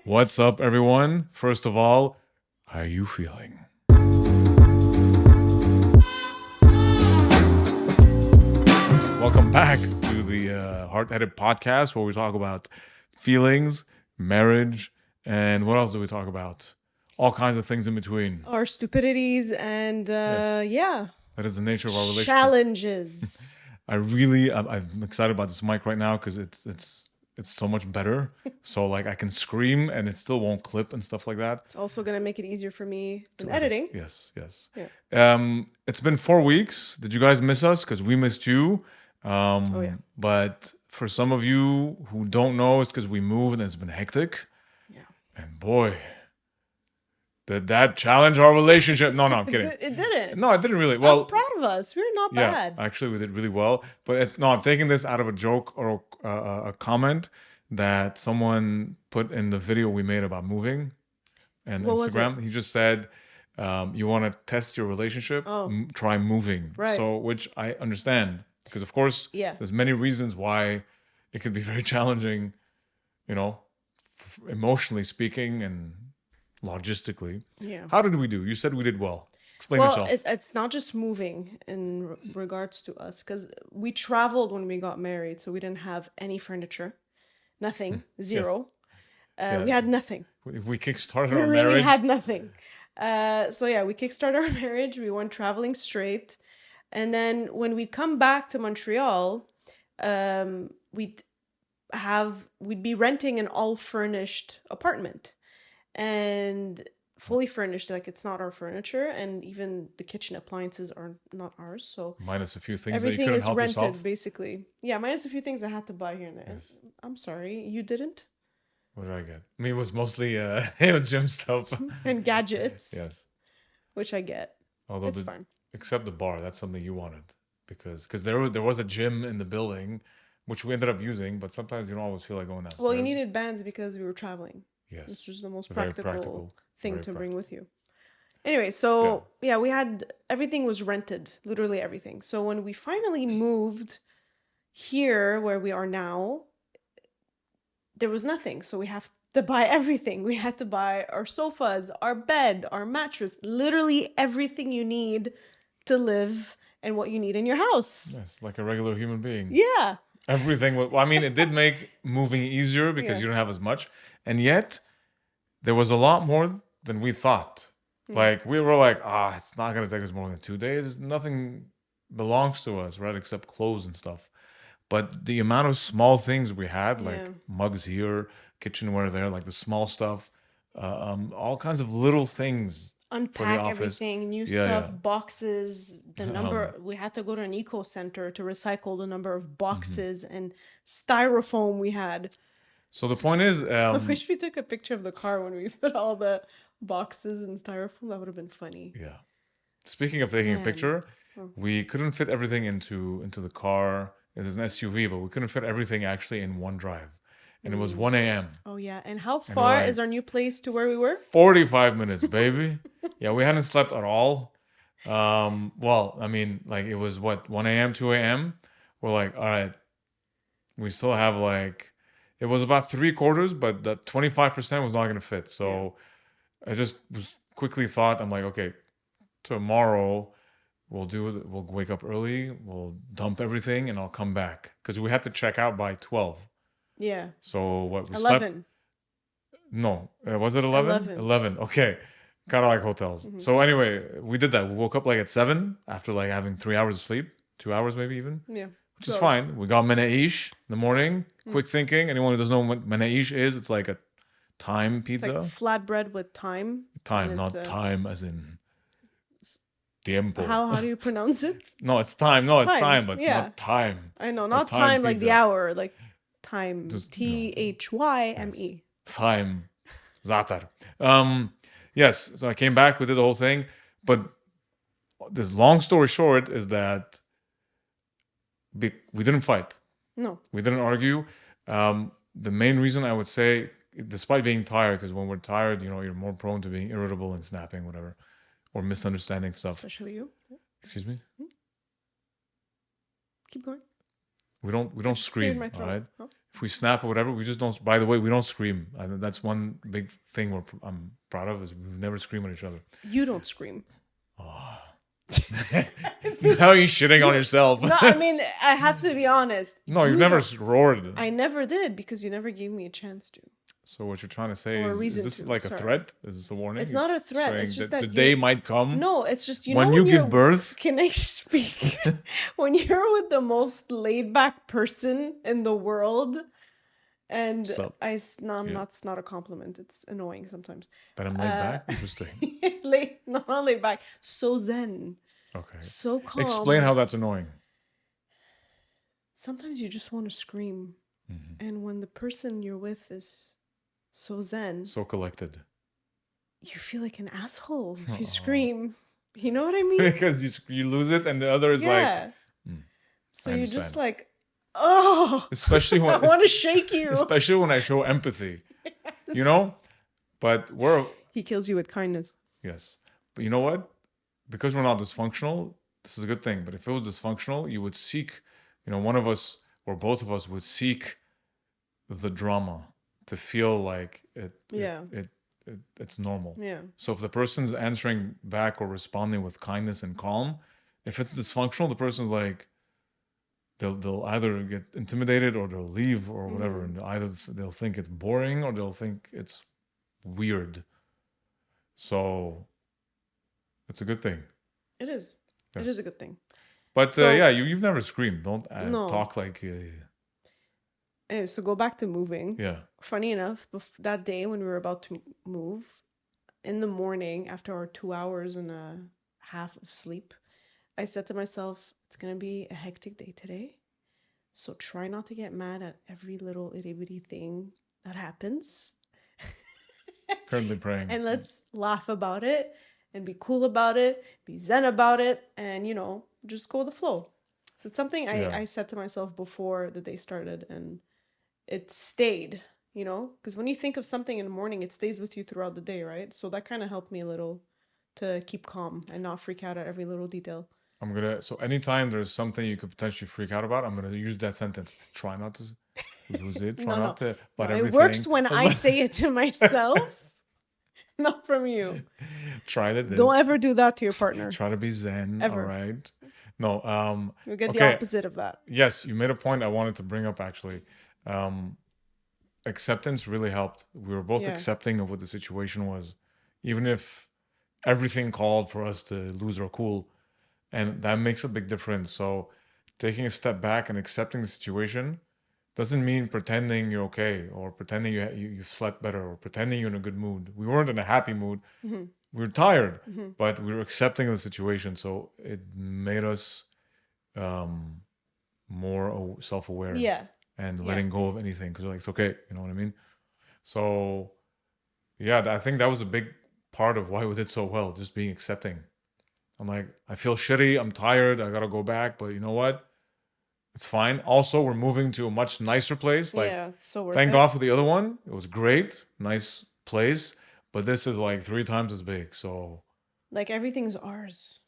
What's up, everyone? First of all, how are you feeling? Welcome back to the Heart-Headed Podcast, where we talk about feelings, marriage, and what else do we talk about? All kinds of things in between. Our stupidities and Yes. That is the nature of our relationship. challenges. I'm excited about this mic right now because it's so much better. So like I can scream and it still won't clip and stuff like that. It's also gonna make it easier for me in To editing. edit. Yes. Yeah. It's been 4 weeks. Did you guys miss us? Because we missed you. Yeah. But for some of you who don't know, it's because we moved and it's been hectic. Yeah. And boy, did that challenge our relationship. No, I'm kidding. It didn't. No, it didn't really. Well, I'm proud of us. We're not yeah, bad. actually, we did really well. But I'm taking this out of a joke or a comment that someone put in the video we made about moving and What was Instagram. He just said, you want to test your relationship, try moving. Right. So, which I understand because, of course, there's many reasons why it could be very challenging, emotionally speaking and logistically. Yeah. How did we do? You said we did well. Explain yourself. It's not just moving in regards to us, because we traveled when we got married, so we didn't have any furniture, nothing, zero. We had nothing. We kickstarted We our really marriage. had nothing. We kickstarted our marriage. We went traveling straight, and then when we come back to Montreal, we'd be renting an all furnished apartment, and fully furnished. Like, it's not our furniture, and even the kitchen appliances are not ours. So minus a few things that you everything couldn't is help rented, yourself. basically. Yeah, minus a few things I had to buy here and there. Yes. I'm sorry, you didn't. What did I get? I mean, it was mostly gym stuff. And gadgets. Yes. Which I get. Although it's fine. Except the bar, that's something you wanted because there was a gym in the building, which we ended up using, but sometimes you don't always feel like going downstairs. Well, you needed bands because we were traveling. Yes. This was the most Very practical thing Very to practical. bring with you. Anyway, so we had everything was rented, literally everything. So when we finally moved here where we are now, there was nothing. So we have to buy everything. We had to buy our sofas, our bed, our mattress, literally everything you need to live and what you need in your house. Yes, like a regular human being. Yeah. Everything. It did make moving easier because you don't have as much. And yet, there was a lot more than we thought. Like, we were like, it's not going to take us more than 2 days. Nothing belongs to us, right? Except clothes and stuff. But the amount of small things we had, like mugs here, kitchenware there, like the small stuff, all kinds of little things. Unpack everything, new stuff, boxes, the number. We had to go to an eco center to recycle the number of boxes and styrofoam we had. So the point is... I wish we took a picture of the car when we put all the boxes and styrofoam. That would have been funny. Yeah. Speaking of taking a picture, we couldn't fit everything into the car. It is an SUV, but we couldn't fit everything actually in one drive. And it was 1 a.m. Oh, yeah. And how far is our new place to where we were? 45 minutes, baby. Yeah, we hadn't slept at all. It was 1 a.m., 2 a.m. We're like, all right, we still have it was about 3/4, but the 25% was not going to fit. So I just was quickly thought, I'm like, okay, tomorrow we'll wake up early, we'll dump everything, and I'll come back. Because we had to check out by 12. Yeah. So we 11. slept? No. Was it 11? 11. Okay. Kind of like hotels. Mm-hmm. So anyway, we did that. We woke up at 7 after having 3 hours of sleep. 2 hours maybe even. Yeah. Which is fine. We got menaish in the morning. Quick thinking. Anyone who doesn't know what menaish is, it's like a thyme pizza. It's like flatbread with thyme. Thyme, not time as in tiempo. How do you pronounce it? No, it's time. No, it's time, but not time. I know, not time like the hour, like time. Thyme. Thyme. Zatar. Yes, so I came back, we did the whole thing. But this long story short is that we didn't fight. No. We didn't argue. The main reason I would say, despite being tired, because when we're tired, you're more prone to being irritable and snapping, whatever, or misunderstanding stuff. Especially you. Excuse me? Keep going. We don't scream, all right? Oh. if we snap or whatever, we just don't. By the way, we don't scream. That's one big thing I'm proud of, is we never scream at each other. You don't scream. Now you're shitting on yourself. No, I mean, I have to be honest. No, you've never roared. I never did, because you never gave me a chance to. So what you're trying to say Or a is reason this to, like a sorry. threat? Is this a warning? It's not a threat. Saying It's just that that the day might come. No, it's just, when you give birth. Can I speak? When you're with the most laid back person in the world, and it's not a compliment. It's annoying sometimes. That I'm laid back. Interesting. Not laid back. So zen. Okay. So calm. Explain how that's annoying. Sometimes you just want to scream, and when the person you're with is so zen, so collected, you feel like an asshole if you scream. You know what I mean? Because you lose it, and the other is like. So you're just like, oh. Especially when I want to shake you. Especially when I show empathy, you know. But he kills you with kindness. Yes, but you know what? Because we're not dysfunctional, this is a good thing. But if it was dysfunctional, you would seek, one of us or both of us would seek the drama to feel like it's normal. Yeah. So if the person's answering back or responding with kindness and calm, if it's dysfunctional, the person's like, they'll either get intimidated or they'll leave or whatever, and either they'll think it's boring or they'll think it's weird. So it's a good thing. It is. Yes. It is a good thing. But you've never screamed. Don't talk like. Anyway, so go back to moving. Yeah. Funny enough, that day when we were about to move, in the morning after our 2 hours and a half of sleep, I said to myself, it's going to be a hectic day today. So try not to get mad at every little itty bitty thing that happens. Currently praying. And let's laugh about it and be cool about it, be zen about it, and, just go with the flow. So it's something I said to myself before the day started, and it stayed, because when you think of something in the morning, it stays with you throughout the day, right? So that kind of helped me a little to keep calm and not freak out at every little detail. So anytime there's something you could potentially freak out about, I'm going to use that sentence. Try not to lose it. Try not to, but everything. It works when I say it to myself, not from you. Try this. Don't ever do that to your partner. Try to be zen. Ever. All right. No. You'll get the opposite of that. Yes, you made a point I wanted to bring up, actually. Acceptance really helped. We were both accepting of what the situation was, even if everything called for us to lose our cool. And that makes a big difference. So taking a step back and accepting the situation doesn't mean pretending you're okay, or pretending you've slept better, or pretending you're in a good mood. We weren't in a happy mood. We were tired, but we were accepting the situation. So it made us more self-aware. Yeah. And letting go of anything, because it's okay. You know what I mean? So I think that was a big part of why we did so well, just being accepting. I'm like, I feel shitty. I'm tired. I got to go back. But you know what? It's fine. Also, we're moving to a much nicer place. It's so worth it. Thank God for the other one. It was great. Nice place. But this is like 3 times as big. So everything's ours.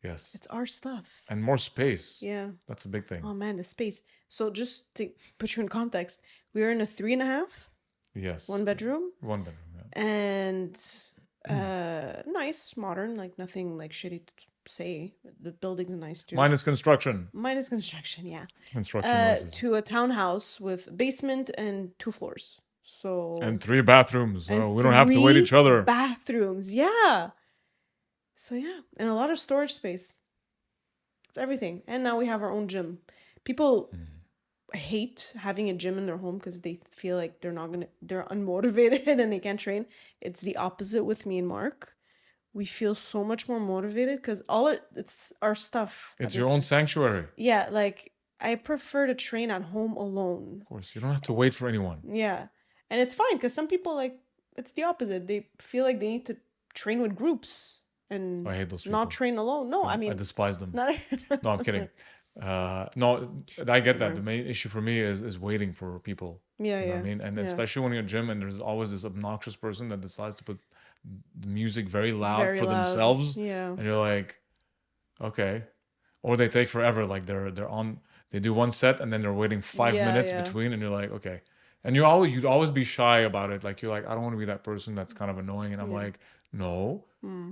Yes. It's our stuff. And more space. Yeah. That's a big thing. Oh man, the space. So just to put you in context, we were in a 3.5. Yes. 1 bedroom. 1 bedroom, yeah. And nice, modern, nothing shitty to say. The building's nice too. Minus construction, yeah. Construction to a townhouse with basement and 2 floors. So and 3 bathrooms. So we don't have to wait each other. Bathrooms, yeah. So and a lot of storage space. It's everything. And now we have our own gym. People hate having a gym in their home because they feel like they're unmotivated and they can't train. It's the opposite with me and Mark. We feel so much more motivated because it's our stuff. It's your own sanctuary. Yeah, I prefer to train at home alone. Of course, you don't have to wait for anyone. Yeah, and it's fine because some people it's the opposite. They feel like they need to train with groups and I hate those people. Not train alone. No, I despise them. No, I'm kidding. No, I get that. The main issue for me is waiting for people. Yeah, you know what I mean? And especially when you're in a gym and there's always this obnoxious person that decides to put the music very loud themselves. Yeah. And you're like, okay. Or they take forever. They're on. They do one set and then they're waiting 5 minutes Yeah. between, and you're like, okay. And you'd always be shy about it. Like you're like, I don't want to be that person that's kind of annoying. And I'm like, no,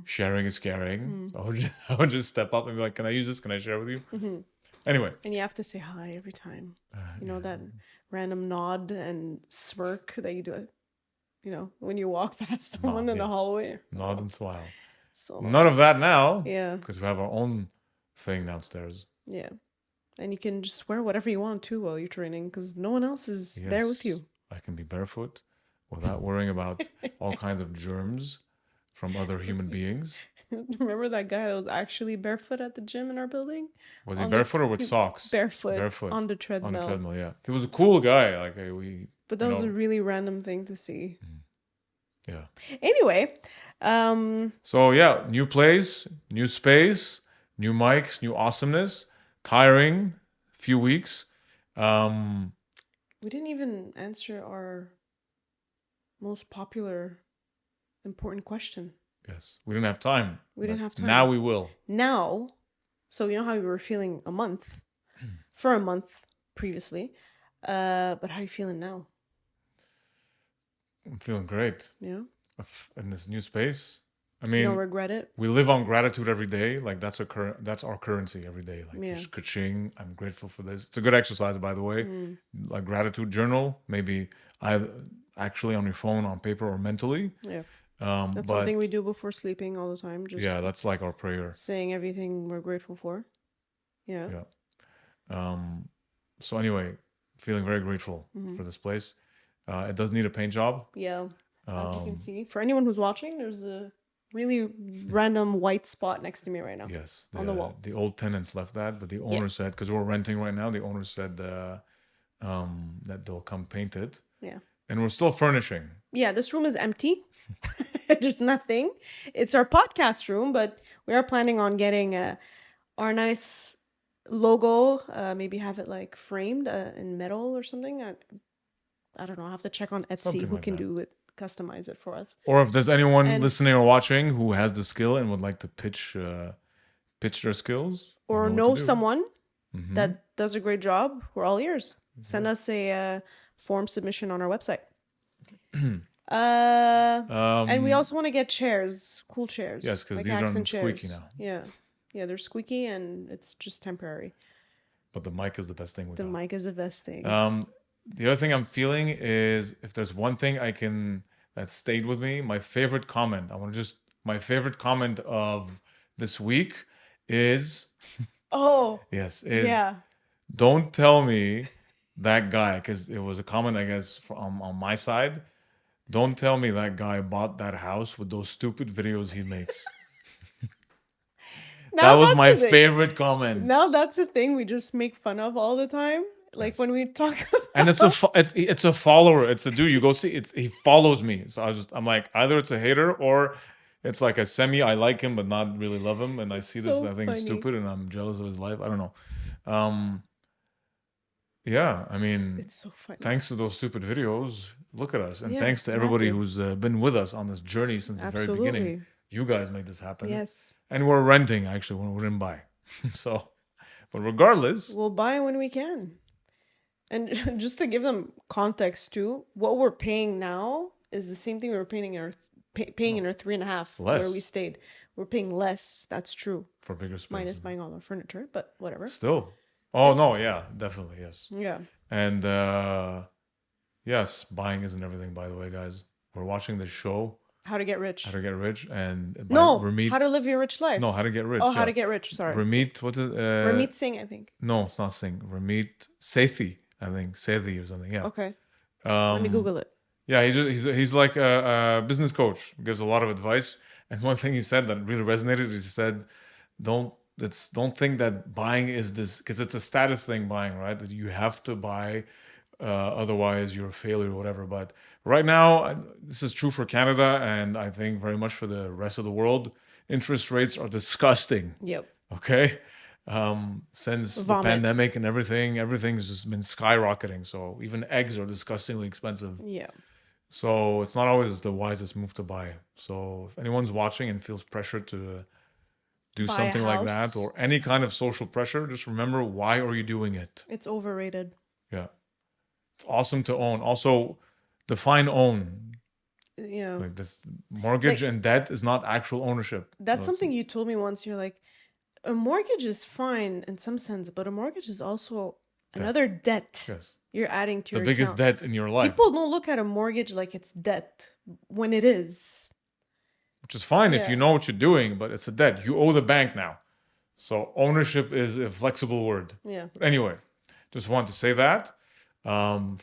sharing is caring. So I would just step up and be like, can I use this? Can I share with you? Anyway. And you have to say hi every time. You know, that random nod and smirk that you do, you know, when you walk past someone in the hallway. Nod and smile. So none of that now. Yeah. Because we have our own thing downstairs. Yeah. And you can just wear whatever you want too while you're training because no one else is there with you. I can be barefoot without worrying about all kinds of germs from other human beings. Remember that guy that was actually barefoot at the gym in our building? Was he barefoot or with socks? Barefoot on the treadmill. On the treadmill, yeah. He was a cool guy. Like but that was a really random thing to see. Yeah. Anyway, so yeah, new place, new space, new mics, new awesomeness. Tiring, few weeks. We didn't even answer our most popular, important question. Yes, we didn't have time. We didn't have time. Now we will. Now, so you know how we were feeling for a month previously, but how are you feeling now? I'm feeling great. Yeah. In this new space. I mean, you don't regret it. We live on gratitude every day. Like that's our currency every day. Like just ka-ching, I'm grateful for this. It's a good exercise, by the way. Like gratitude journal, maybe actually on your phone, on paper, or mentally. Yeah. That's something we do before sleeping all the time. Just that's like our prayer. Saying everything we're grateful for. Yeah. Yeah. So anyway, feeling very grateful for this place. It does need a paint job. Yeah. As you can see, for anyone who's watching, there's a really random white spot next to me right now. Yes, on the wall. The old tenants left that, but the owner said, because we're renting right now, the owner said that they'll come paint it. Yeah. And we're still furnishing. Yeah, this room is empty. There's nothing. It's our podcast room, but we are planning on getting our nice logo. Maybe have it like framed in metal or something. I don't know. I have to check on Etsy who can do it. Customize it for us. Or if there's anyone listening or watching who has the skill and would like to pitch their skills, or know someone that does a great job, we're all ears. Send us a form submission on our website. And we also want to get chairs, cool chairs. Yes, because these aren't squeaky now. Yeah, they're squeaky and it's just temporary. But the mic is the best thing. The mic is the best thing. The other thing I'm feeling is if there's one thing that stayed with me, my favorite comment of this week is don't tell me that guy, because it was a comment, I guess, on my side. Don't tell me that guy bought that house with those stupid videos he makes. That was my favorite comment. Now that's a thing we just make fun of all the time. Like when we talk about... And it's a follower. It's a dude. You go see. He follows me. So I'm like, either it's a hater or it's like a I like him but not really love him. And I see this and I think it's stupid and I'm jealous of his life. I don't know. Yeah, I mean, it's so funny. Thanks to those stupid videos, look at us. And thanks to everybody who's been with us on this journey since the very beginning. You guys made this happen. Yes. And we're renting, actually, we didn't buy. So, but regardless. We'll buy when we can. And just to give them context too, what we're paying now is the same thing we were paying in our 3.5 where we stayed. We're paying less. That's true. For bigger space. Minus buying all our furniture, but whatever. Still. Oh, no, yeah, definitely, yes. Yeah. And yes, buying isn't everything, by the way, guys. We're watching this show. How to Get Rich. How to Get Rich. And Ramit, How to Live Your Rich Life. No, How to Get Rich. Oh, How to Get Rich, sorry. Ramit, what's it? Ramit Singh, I think. No, it's not Singh. Ramit Sethi, I think. Sethi or something, yeah. Okay. Let me Google it. Yeah, he's like a business coach. Gives a lot of advice. And one thing he said that really resonated is he said, don't think that buying is this, because it's a status thing, buying, right? That you have to buy, otherwise you're a failure or whatever. But right now, this is true for Canada, and I think very much for the rest of the world. Interest rates are disgusting. Yep. Okay. Since the pandemic and everything's just been skyrocketing. So even eggs are disgustingly expensive. Yeah. So it's not always the wisest move to buy. So if anyone's watching and feels pressured to do Buy a something like that, house. or any kind of social pressure, just remember, why are you doing it? It's overrated. Yeah. It's awesome to own. Also, define own. Yeah. Like this mortgage Like, and debt is not actual ownership. that's something you told me once. You're like, a mortgage is fine in some sense, but a mortgage is also another debt Yes. you're adding to The your biggest account. debt in your life. People don't look at a mortgage like it's debt when it is. Which is fine if Yeah. you know what you're doing, but it's a debt. You owe the bank now. So ownership is a flexible word. Yeah. But anyway, just want to say that.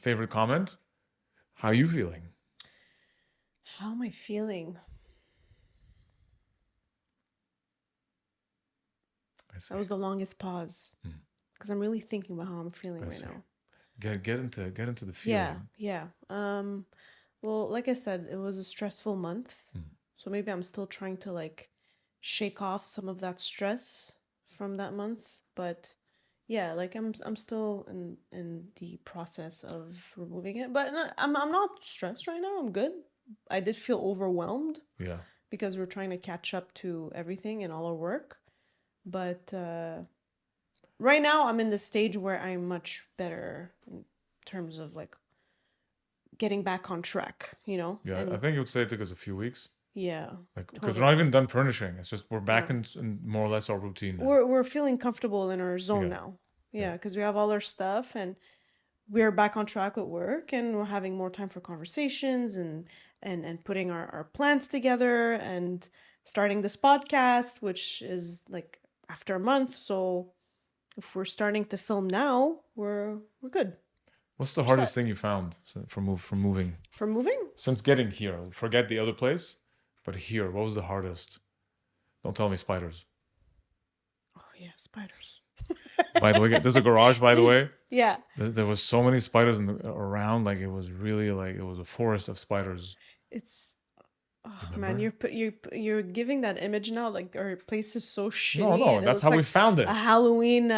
Favorite comment? How are you feeling? How am I feeling? That was the longest pause because I'm really thinking about how I'm feeling right now. Get into the feeling. Yeah. Well, like I said, it was a stressful month. So maybe I'm still trying to like shake off some of that stress from that month, but yeah, like I'm still in the process of removing it, but I'm not stressed right now. I'm good. I did feel overwhelmed. Yeah. Because we're trying to catch up to everything and all our work. But right now I'm in the stage where I'm much better in terms of like getting back on track, you know? Yeah, And I think you would say it took us a few weeks. yeah. Like, because we're not even done furnishing. It's just we're back No. in more or less our routine now. We're feeling comfortable in our zone now. Yeah, because we have all our stuff and we're back on track with work and we're having more time for conversations and putting our plans together and starting this podcast, which is like after a month. So if we're starting to film now, we're good. What's the hardest thing you found from moving? For moving? Since getting here, forget the other place, but here, what was the hardest? Don't tell me spiders. Oh yeah, spiders. By the way, there's a garage. By the way, Yeah. there was so many spiders around. Like it was really like it was a forest of spiders. It's man, you're giving that image now. Like our place is so shitty. No, and that's how we found it. A Halloween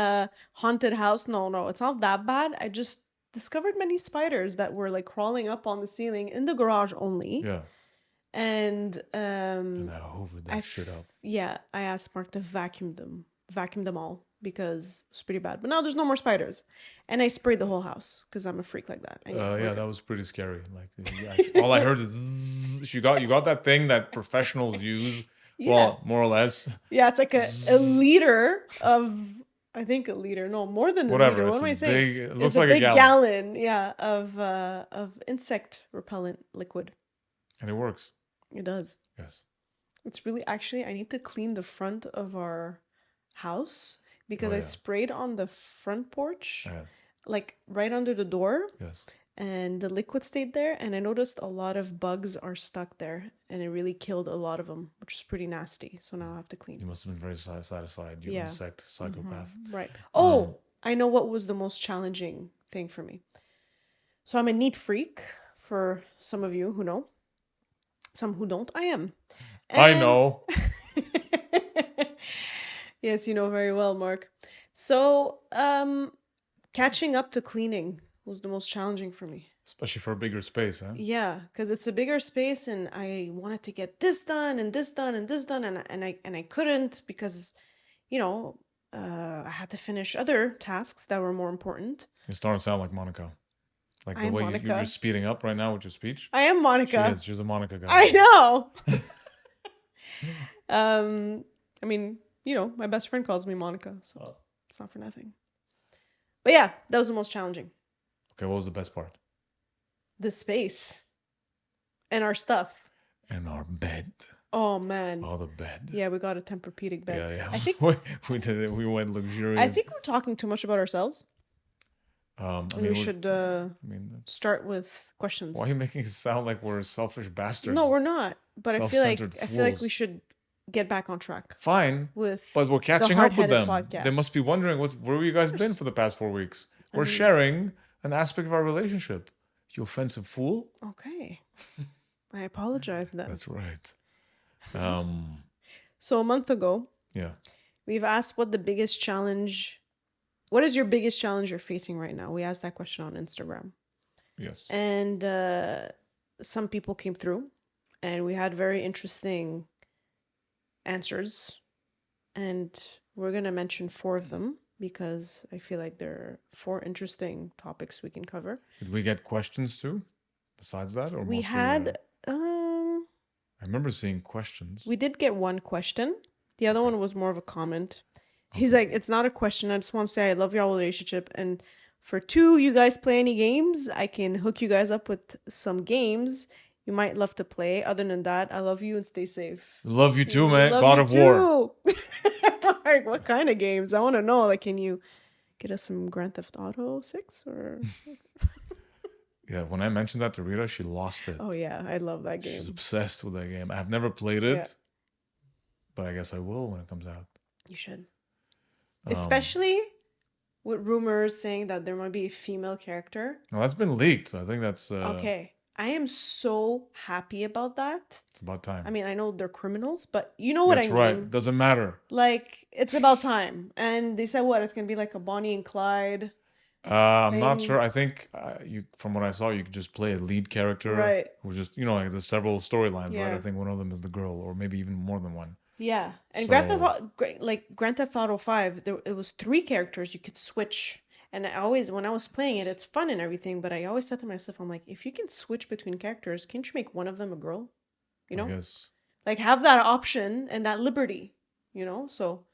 haunted house. No, it's not that bad. I just discovered many spiders that were like crawling up on the ceiling in the garage only. Yeah. And I hoovered that shit up. Yeah, I asked Mark to vacuum them all because it's pretty bad. But now there's no more spiders, and I sprayed the whole house because I'm a freak like that. Yeah, that was pretty scary. Like all I heard is zzz. You got that thing that professionals use. Yeah. Well, more or less. Yeah, it's like a liter of. I think a liter. No, more than a liter. What am I saying? It looks like a gallon. Yeah, of insect repellent liquid. And it works. It does. Yes. It's really actually. I need to clean the front of our house because I sprayed on the front porch, like right under the door. Yes. And the liquid stayed there, and I noticed a lot of bugs are stuck there, and it really killed a lot of them, which is pretty nasty. So now I have to clean. You must have been very satisfied. You insect psychopath. Mm-hmm. Right. Oh, I know what was the most challenging thing for me. So I'm a neat freak, for some of you who know. Some who don't, I am. I know. Yes, you know very well, Mark. So, catching up to cleaning was the most challenging for me. Especially for a bigger space, huh? Yeah, because it's a bigger space, and I wanted to get this done and this done and this done, and I couldn't because, I had to finish other tasks that were more important. You're starting to sound like Monica. Like the way you're speeding up right now with your speech. I am Monica. She's a Monica guy. I know. I mean, my best friend calls me Monica, so it's not for nothing. But yeah, that was the most challenging. Okay, what was the best part? The space. And our stuff. And our bed. Oh, man. Oh, the bed. Yeah, we got a Tempur-Pedic bed. Yeah. I think we did it. We went luxurious. I think we're talking too much about ourselves. We should start with questions. Why are you making it sound like we're selfish bastards? No, we're not. But I feel like we should get back on track. Fine. But we're catching up with them. Podcast. They must be wondering where have you guys been for the past 4 weeks? We're sharing an aspect of our relationship. You offensive fool. Okay. I apologize then. That's right. So a month ago, we've asked what is your biggest challenge you're facing right now? We asked that question on Instagram. Yes. And some people came through, and we had very interesting answers. and we're going to mention 4 of them because I feel like there are 4 interesting topics we can cover. Did we get questions too besides that, or We mostly, had I remember seeing questions. we did get one question. The other Okay. one was more of a comment. He's like, it's not a question. I just want to say I love your relationship. And for 2, you guys play any games? I can hook you guys up with some games you might love to play. Other than that, I love you and stay safe. Love you too, man. Love God you of War. too. Like, what kind of games? I want to know. Like, can you get us some Grand Theft Auto 6 or? Yeah, when I mentioned that to Rita, she lost it. Oh yeah, I love that game. She's obsessed with that game. I've never played it, Yeah. but I guess I will when it comes out. You should. Especially with rumors saying that there might be a female character. Well, that's been leaked. So I think that's Okay. I am so happy about that. It's about time. I mean, I know they're criminals, but you know what I mean. That's right. Doesn't matter. Like, it's about time. And they said what? It's going to be like a Bonnie and Clyde. I'm not sure. I think you, from what I saw, you could just play a lead character. Right. Who just, like there's several storylines, Yeah. right? I think one of them is the girl, or maybe even more than one. Yeah. And So- Grand Theft Auto 5, it was 3 characters you could switch. And when I was playing it, it's fun and everything, but I always said to myself, I'm like, if you can switch between characters, can't you make one of them a girl? You know? I guess. Like, have that option and that liberty, So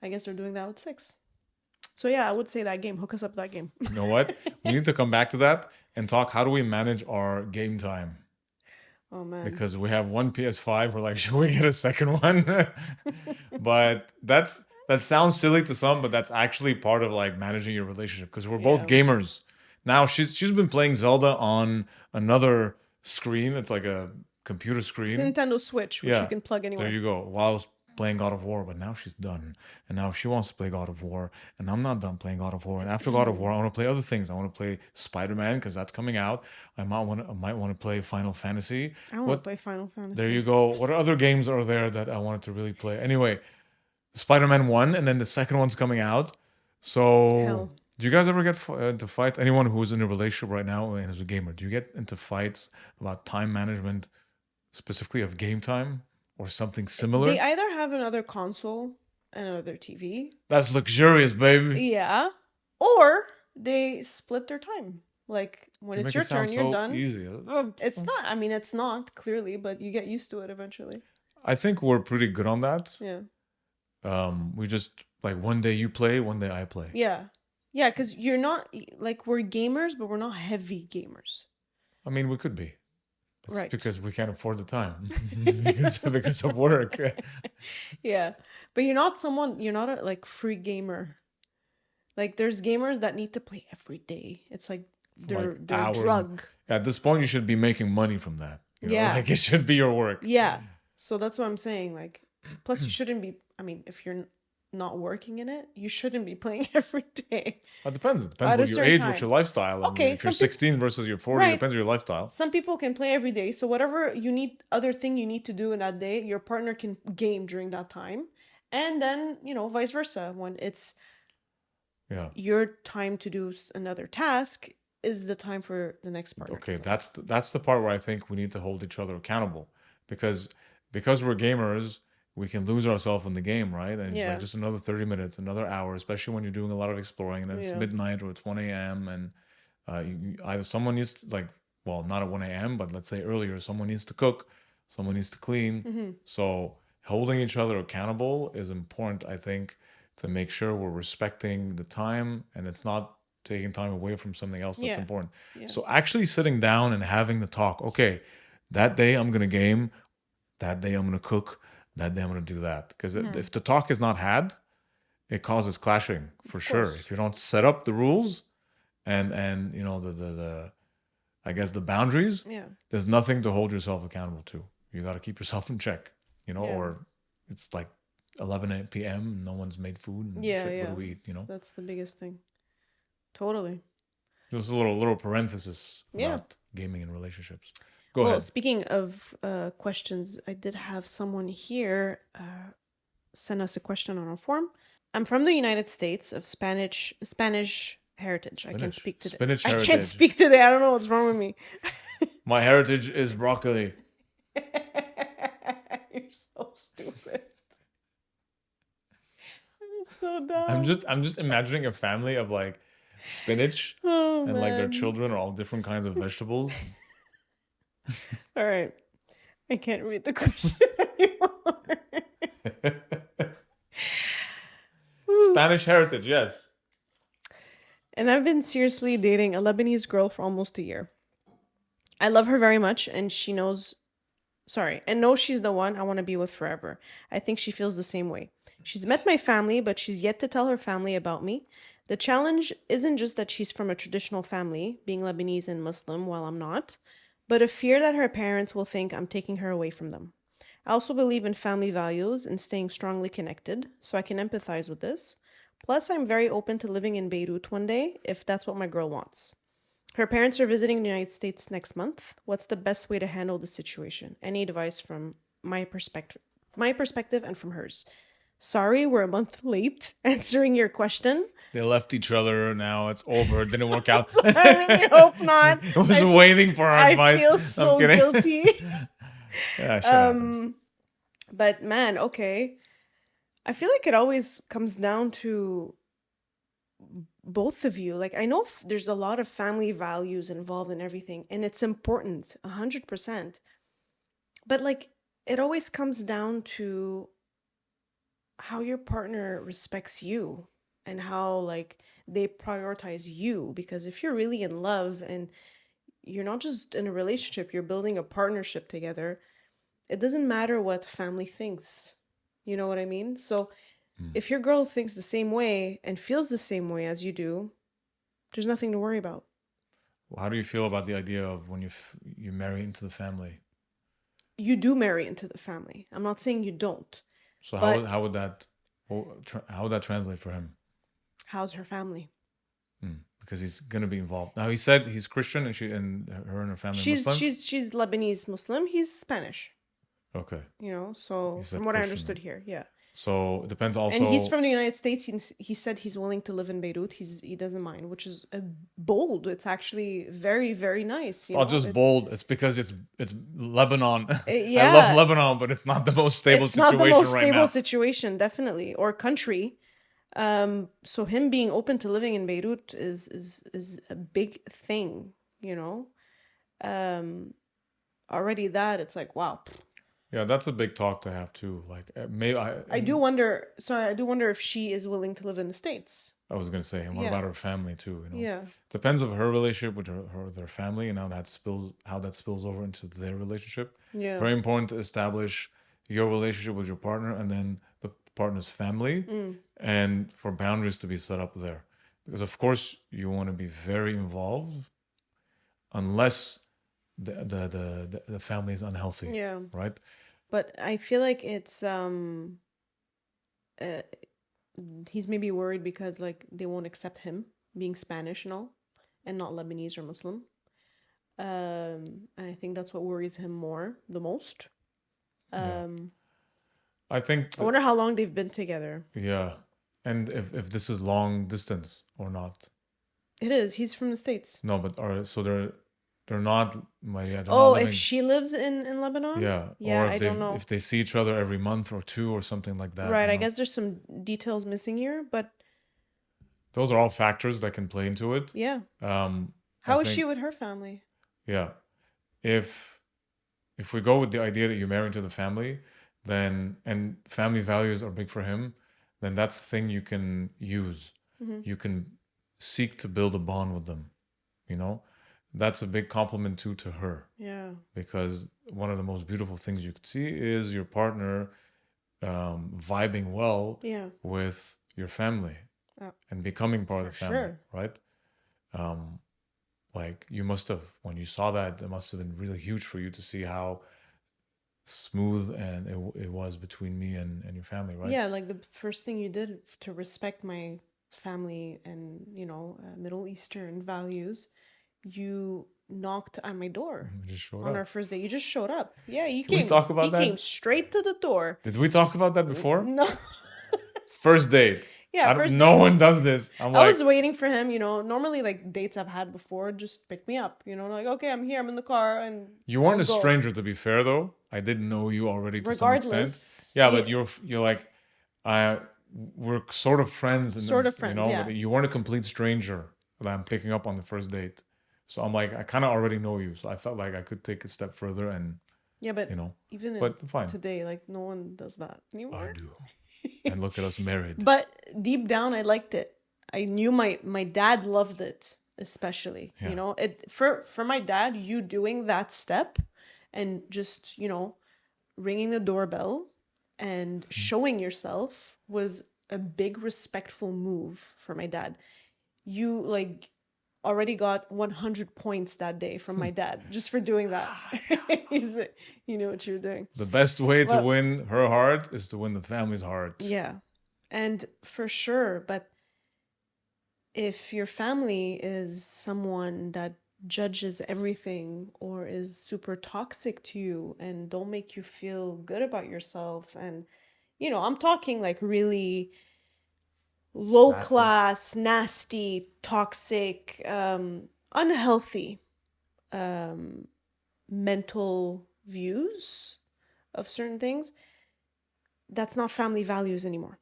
I guess they're doing that with 6. So yeah, I would say that game. Hook us up with that game. You know what? We need to come back to that and talk. How do we manage our game time? Oh man. Because we have one PS5. We're like, should we get a second one? But that sounds silly to some, but that's actually part of like managing your relationship because we're both gamers. Now she's been playing Zelda on another screen. It's like a computer screen. It's a Nintendo Switch, which you can plug anywhere. There you go. While I was playing God of War, but now she's done. And now she wants to play God of War. And I'm not done playing God of War. And after God of War, I want to play other things. I want to play Spider-Man because that's coming out. I might want to play Final Fantasy. I want to play Final Fantasy. There you go. What other games are there that I wanted to really play? Anyway, Spider-Man 1 and then the second one's coming out. So Hell. do you guys ever get into fights? Anyone who's in a relationship right now and is a gamer, do you get into fights about time management, specifically of game time or something similar? They either have another console and another TV. That's luxurious, baby. Yeah. Or they split their time. Like, when it's Make your it sound turn, you're so done. easy. It's not. I mean, it's not, clearly, but you get used to it eventually. I think we're pretty good on that. Yeah. We just, like, one day you play, one day I play. Yeah. Yeah, because you're not, like, we're gamers, but we're not heavy gamers. I mean, we could be. It's Right. because we can't afford the time because of work. Yeah. But you're not a, like, free gamer. Like, there's gamers that need to play every day. It's like their hours. drug. At this point, you should be making money from that. Yeah. Like, it should be your work. Yeah. So that's what I'm saying. Like, plus you shouldn't be, I mean, if you're not working in it, you shouldn't be playing every day. It depends. It At depends a what your certain age, time. what your lifestyle. And Okay, if you're some 16 versus you're 40, Right. it depends on your lifestyle. Some people can play every day. So whatever other thing you need to do in that day, your partner can game during that time. And then, vice versa. When it's your time to do another task, is the time for the next partner. Okay, that's the part where I think we need to hold each other accountable because we're gamers, we can lose ourselves in the game, right? And it's like just another 30 minutes, another hour, especially when you're doing a lot of exploring and it's midnight or it's 1 a.m. and either someone needs to, like, well, not at 1 a.m., but let's say earlier, someone needs to cook, someone needs to clean. Mm-hmm. So holding each other accountable is important, I think, to make sure we're respecting the time and it's not taking time away from something else that's important. Yeah. So actually sitting down and having the talk, okay, that day I'm going to game, that day I'm going to cook, that day I'm going to do that. Because if the talk is not had, it causes clashing for sure. If you don't set up the rules and the I guess the boundaries, there's nothing to hold yourself accountable to. You got to keep yourself in check, or it's like 11 p.m. no one's made food. And shit, what do we eat? That's the biggest thing. Totally. Just a little parenthesis about gaming and relationships. Go ahead. Speaking of questions, I did have someone here send us a question on our forum. I'm from the United States of Spanish heritage. I can't speak today. Spinach I heritage. can't speak today. I don't know what's wrong with me. My heritage is broccoli. You're so stupid. So dumb. I'm just imagining a family of like spinach Oh and like their man. children are all different kinds of vegetables. All right. I can't read the question anymore. Spanish heritage, yes. And I've been seriously dating a Lebanese girl for almost a year. I love her very much, and she knows, and knows she's the one I want to be with forever. I think she feels the same way. She's met my family, but she's yet to tell her family about me. The challenge isn't just that she's from a traditional family, being Lebanese and Muslim while I'm not, but a fear that her parents will think I'm taking her away from them. I also believe in family values and staying strongly connected, so I can empathize with this. Plus, I'm very open to living in Beirut one day if that's what my girl wants. Her parents are visiting the United States next month. What's the best way to handle the situation? Any advice from my perspective and from hers? Sorry, we're a month late answering your question. They left each other. Now it's over. It didn't work out. I really hope not. I was waiting for our advice. I feel so guilty. Yeah, shit happens. But man, okay. I feel like it always comes down to both of you. Like, I know there's a lot of family values involved in everything, and it's important, 100%. But like, it always comes down to how your partner respects you and how like they prioritize you. Because if you're really in love and you're not just in a relationship, you're building a partnership together, it doesn't matter what family thinks. You know what I mean? So if your girl thinks the same way and feels the same way as you do, there's nothing to worry about. Well, how do you feel about the idea of when you marry into the family? You do marry into the family. I'm not saying you don't. So how would that translate for him? How's her family? Because he's gonna be involved. Now he said he's Christian and her and her family Muslim. She's Lebanese Muslim. He's Spanish. Okay. You know, so He said from what I Christian, understood here, yeah. So it depends also. And he's from the United States. He said he's willing to live in Beirut. He doesn't mind, which is bold. It's actually very, very nice. It's not just bold. It's because it's Lebanon. Yeah. I love Lebanon, but it's not the most stable situation right now. It's not the most stable situation, definitely, or country. So him being open to living in Beirut is a big thing, you know. Already that it's like, wow. Yeah, that's a big talk to have too. Like maybe I do wonder if she is willing to live in the States. I was gonna say, and what about her family too? You know? Yeah. Depends of her relationship with their family and how that spills over into their relationship. Yeah. Very important to establish your relationship with your partner and then the partner's family, and for boundaries to be set up there. Because of course you want to be very involved, unless the family is unhealthy. Yeah. Right. But I feel like it's he's maybe worried because like they won't accept him being Spanish and all, and not Lebanese or Muslim. And I think that's what worries him the most. I think I wonder how long they've been together. Yeah. And if this is long distance or not. It is. He's from the States. No, but they're not. If she lives in Lebanon? Yeah. Yeah, or I don't know. If they see each other every month or two or something like that. Right. I guess there's some details missing here, but those are all factors that can play into it. Yeah. How is she with her family? Yeah. If we go with the idea that you marry into the family, then and family values are big for him, then that's the thing you can use. You can seek to build a bond with them, you know. That's a big compliment too to her. Yeah. Because one of the most beautiful things you could see is your partner vibing well with your family and becoming part of the family, right? Like you must have, when you saw that, it must have been really huge for you to see how smooth and it was between me and your family, right? Yeah, like the first thing you did to respect my family and, you know, Middle Eastern values, you knocked on my door on our first day. You just showed up. Yeah, you came. We talk about that? He came straight to the door. Did we talk about that before? No. First date. Yeah, first no date. one does this. I was waiting for him, you know. Normally, like dates I've had before, just pick me up, you know. Like, okay, I'm here, I'm in the car, and you weren't a stranger, to be fair, though. I didn't know you already to some extent. Regardless. Yeah, but you're like, we're sort of friends, and Sort of friends, yeah. but you weren't a complete stranger that I'm picking up on the first date. So I'm like, I kind of already know you, so I felt like I could take a step further, and Yeah, but even fine. today, like no one does that anymore. I do. And look at us married. But deep down, I liked it. I knew my dad loved it, especially. Yeah. It for my dad, you doing that step and just ringing the doorbell and showing yourself was a big respectful move for my dad. You like already got 100 points that day from my dad just for doing that. He's like, you know what you're doing. The best way to win her heart is to win the family's heart. Yeah. And for sure, but if your family is someone that judges everything or is super toxic to you and don't make you feel good about yourself, and I'm talking like really low class, nasty, toxic, unhealthy mental views of certain things, that's not family values anymore.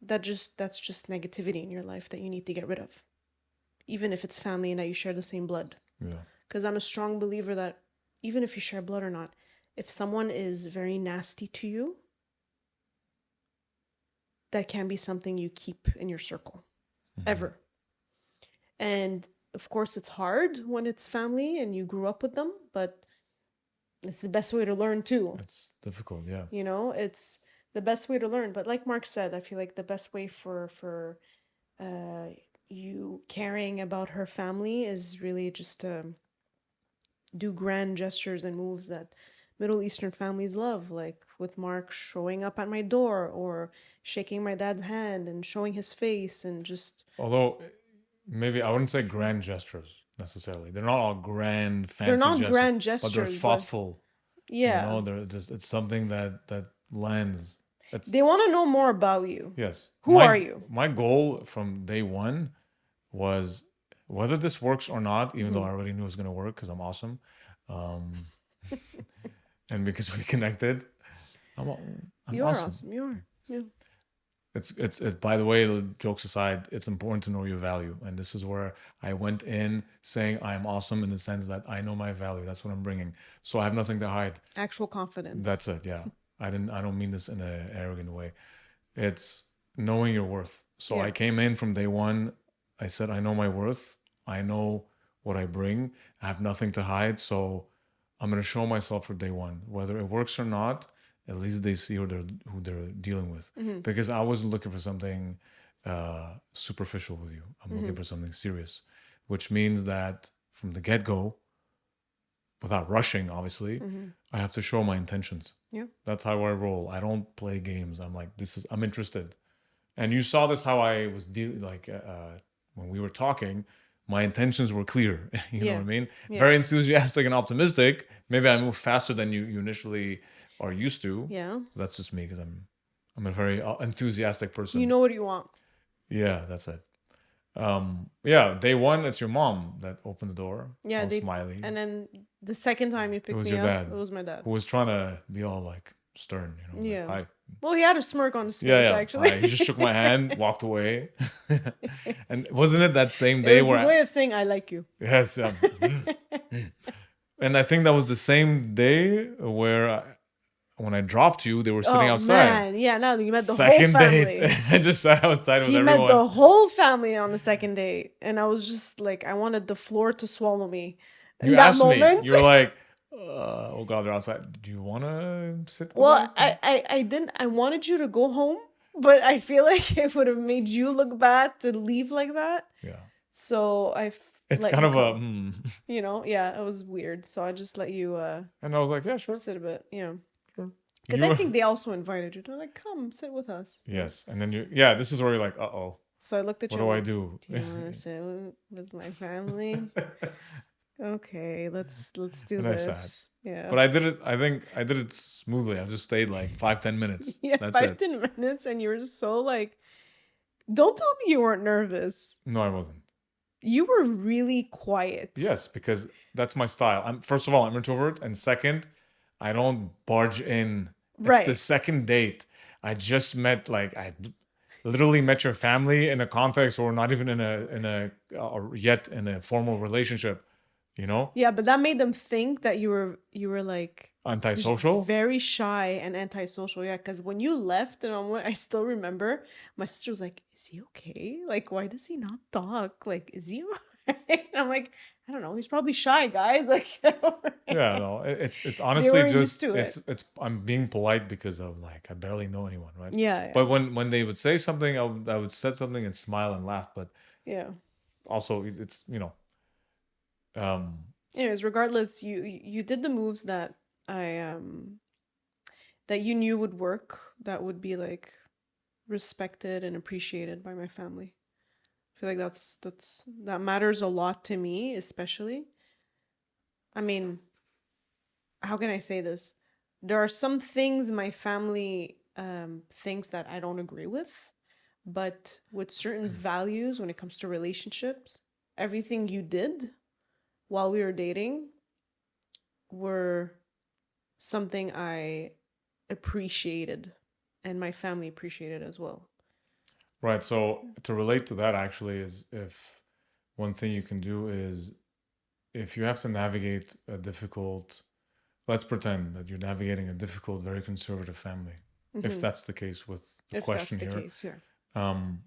That's just negativity in your life that you need to get rid of, even if it's family and that you share the same blood. Yeah. Because I'm a strong believer that even if you share blood or not, if someone is very nasty to you, that can be something you keep in your circle, ever. And of course, it's hard when it's family and you grew up with them, but it's the best way to learn too. It's difficult, yeah. It's the best way to learn. But like Mark said, I feel like the best way for you caring about her family is really just to do grand gestures and moves that Middle Eastern families love, like with Mark showing up at my door or shaking my dad's hand and showing his face and just... Although, maybe I wouldn't say grand gestures necessarily. They're not all grand, fancy They're not gestures, grand gestures, but they're thoughtful. Yeah. They're just, it's something that lands. They want to know more about you. Yes. Who are you? My goal from day one was, whether this works or not, even though I already knew it was going to work because I'm awesome. And because we connected, I'm You're awesome. awesome. You are. Yeah. It's by the way, jokes aside, it's important to know your value. And this is where I went in saying I am awesome in the sense that I know my value. That's what I'm bringing. So I have nothing to hide. Actual confidence. That's it. Yeah. I don't mean this in an arrogant way. It's knowing your worth. So I came in from day one. I said, I know my worth. I know what I bring. I have nothing to hide. So I'm going to show myself for day one, whether it works or not. At least they see who they're dealing with. Because I wasn't looking for something superficial with you. I'm looking for something serious, which means that from the get-go, without rushing, obviously, I have to show my intentions. Yeah. That's how I roll. I don't play games. I'm like, I'm interested. And you saw this, how I was dealing, like when we were talking, my intentions were clear. You know what I mean? Yeah. Very enthusiastic and optimistic. Maybe I move faster than you initially are used to. Yeah. That's just me because I'm a very enthusiastic person. You know what you want. Yeah, that's it. Day one, it's your mom that opened the door. Yeah, all smiley. And then the second time you picked me up, it was my dad. Who was trying to be all like stern, Yeah. Like, hi. Well, he had a smirk on his face, actually. Hi. He just shook my hand, walked away. And wasn't it that same day it was his way of saying I like you? Yes. And I think that was the same day where when I dropped you, they were sitting outside. Man. Yeah, no, you met the whole family. Date. I just sat outside with everyone. He met the whole family on the second date. And I was just like, I wanted the floor to swallow me. You asked me. You were like, oh God, they're outside. Do you want to sit with us? I didn't. I wanted you to go home. But I feel like it would have made you look bad to leave like that. Yeah. So it's kind of a... it was weird. So I just let you... and I was like, yeah, sure. Sit a bit, Because I think they also invited you. They're like, come, sit with us. Yes. And then this is where you're like, uh-oh. So I looked at you. What do I do? Do you want to sit with my family? Okay, let's do this. I sat. Yeah. But I did it, I think I did it smoothly. I just stayed like 5-10 minutes. Yeah, that's 5-10 minutes. And you were just so like, don't tell me you weren't nervous. No, I wasn't. You were really quiet. Yes, because that's my style. First of all, I'm an introvert. And second, I don't barge in. It's the second date. I just met, like, I literally met your family in a context or not even yet in a formal relationship, you know? Yeah, but that made them think that you were like Antisocial? very shy and antisocial. Yeah, because when you left, and I still remember my sister was like, "Is he okay? Like, why does he not talk? Like, is he alright?" I'm like, I don't know. He's probably shy, guys. Like, Yeah, no, it's they honestly weren't used just to it. it's I'm being polite because of, like, I barely know anyone, right? Yeah, But when they would say something, I would say something and smile and laugh. But yeah. also it's um Anyways, regardless, you did the moves that I that you knew would work, that would be like respected and appreciated by my family. I feel like that matters a lot to me, especially. I mean, how can I say this? There are some things my family thinks that I don't agree with, but with certain values when it comes to relationships, everything you did while we were dating were something I appreciated and my family appreciated as well. right. So to relate to that, actually, is if one thing you can do is, if you have to navigate a difficult, let's pretend that you're navigating a difficult, very conservative family, if that's the case with the If that's question the here, case, yeah. um,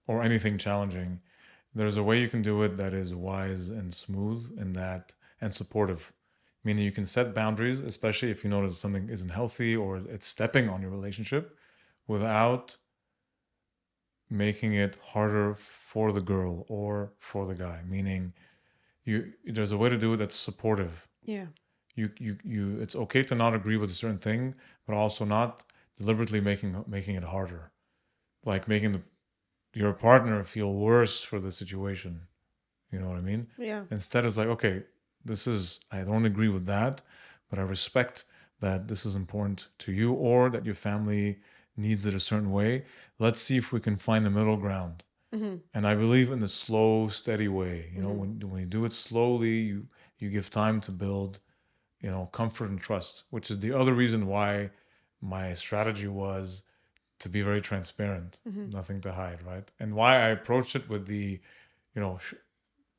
or anything challenging, there's a way you can do it that is wise and smooth in that, and supportive. Meaning you can set boundaries, especially if you notice something isn't healthy or it's stepping on your relationship, without making it harder for the girl or for the guy. Meaning there's a way to do it that's supportive. Yeah. You it's okay to not agree with a certain thing, but also not deliberately making it harder, like making your partner feel worse for the situation. You know what I mean? Yeah. Instead, it's like, okay, I don't agree with that, but I respect that this is important to you, or that your family needs it a certain way. Let's see if we can find a middle ground. Mm-hmm. And I believe in the slow, steady way. Mm-hmm. When you do it slowly, you give time to build, comfort and trust, which is the other reason why my strategy was to be very transparent, Mm-hmm. nothing to hide, right? And why I approached it with the,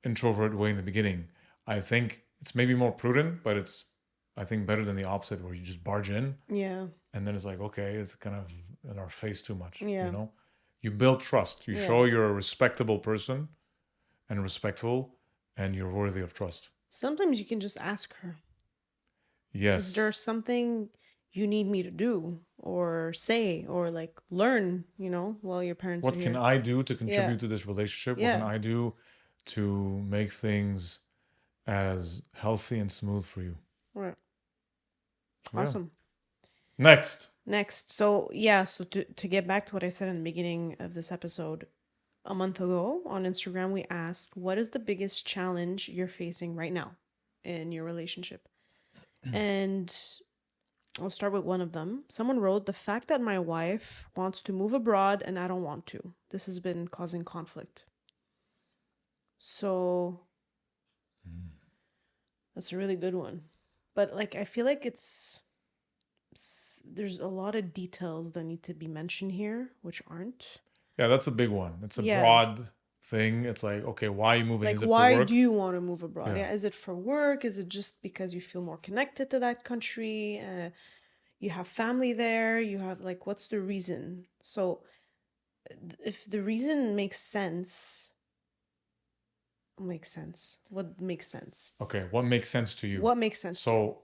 introvert way in the beginning. I think it's maybe more prudent, but it's, I think, better than the opposite, where you just barge in Yeah. and then it's like, okay, it's kind of in our face too much. Yeah. You build trust. You Yeah. show you're a respectable person and respectful, and you're worthy of trust. Sometimes you can just ask her, Yes. is there something you need me to do or say or like learn, while your parents What are can here? I do to contribute Yeah. to this relationship? What Yeah. can I do to make things as healthy and smooth for you? Right. Yeah. Awesome. Next. So yeah, so to get back to what I said in the beginning of this episode, a month ago on Instagram, we asked, what is the biggest challenge you're facing right now in your relationship? And I'll start with one of them. Someone wrote, the fact that my wife wants to move abroad and I don't want to. This has been causing conflict. So that's a really good one. But like, I feel like there's a lot of details that need to be mentioned here, which aren't. Yeah, that's a big one. It's a Yeah. broad thing. It's like, okay, why are you moving? Like, Is it why for work? do you want to move abroad? Yeah. Yeah. Is it for work? Is it just because you feel more connected to that country? You have family there? You have, like, what's the reason? So if the reason makes sense, what makes sense? Okay, what makes sense to you? What makes sense? So,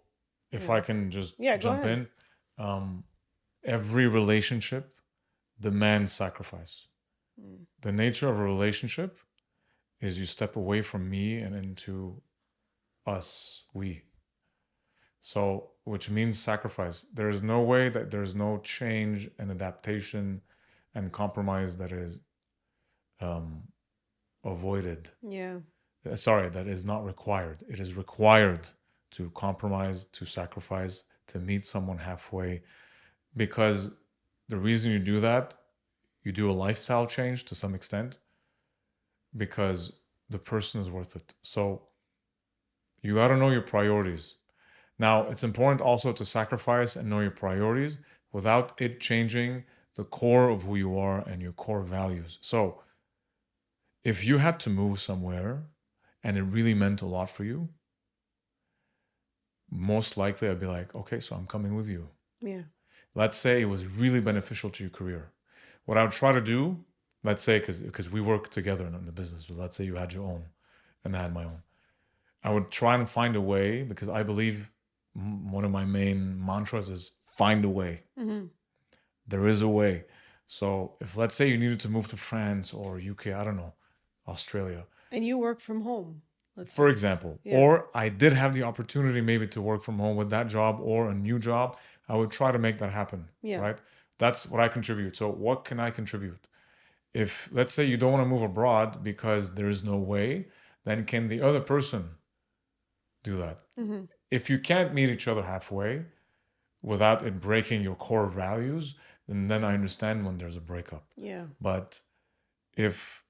if I can just go jump ahead. in, every relationship demands sacrifice. The nature of a relationship is you step away from me and into us, we. So, which means sacrifice. There is no way that there's no change and adaptation and compromise that is avoided. Yeah. Sorry, that is not required. It is required to compromise, to sacrifice, to meet someone halfway, because the reason you do that, you do a lifestyle change to some extent, because the person is worth it. So you got to know your priorities. Now, it's important also to sacrifice and know your priorities without it changing the core of who you are and your core values. So if you had to move somewhere and it really meant a lot for you, most likely I'd be like, okay, so I'm coming with you. Yeah. Let's say it was really beneficial to your career. What I would try to do, let's say, because we work together in the business, but let's say you had your own and I had my own. I would try and find a way, because I believe one of my main mantras is find a way. Mm-hmm. There is a way. So if, let's say, you needed to move to France or UK, I don't know, Australia, And you work from home, for example, Yeah. or I did have the opportunity maybe to work from home with that job or a new job, I would try to make that happen. Yeah. Right? That's what I contribute. So what can I contribute? If, let's say, you don't want to move abroad because there is no way, then can the other person do that? Mm-hmm. If you can't meet each other halfway without it breaking your core values, then I understand when there's a breakup. Yeah. But if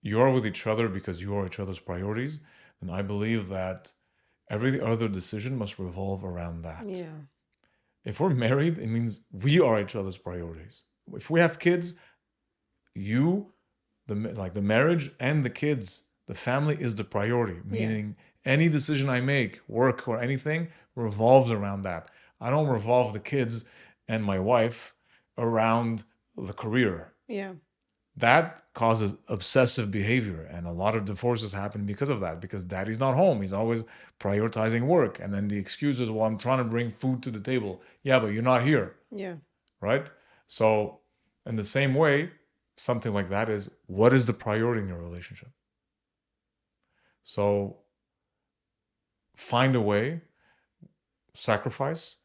you're with each other because you are each other's priorities, then I believe that every other decision must revolve around that. Yeah. If we're married, it means we are each other's priorities. If we have kids, the marriage and the kids, the family is the priority, meaning any decision I make, work or anything, revolves around that. I don't revolve the kids and my wife around the career. Yeah. That causes obsessive behavior, and a lot of divorces happen because of that, because daddy's not home. He's always prioritizing work, and then the excuse is, well, I'm trying to bring food to the table. Yeah, but you're not here. Yeah. Right? So in the same way, something like that is, what is the priority in your relationship? So find a way, sacrifice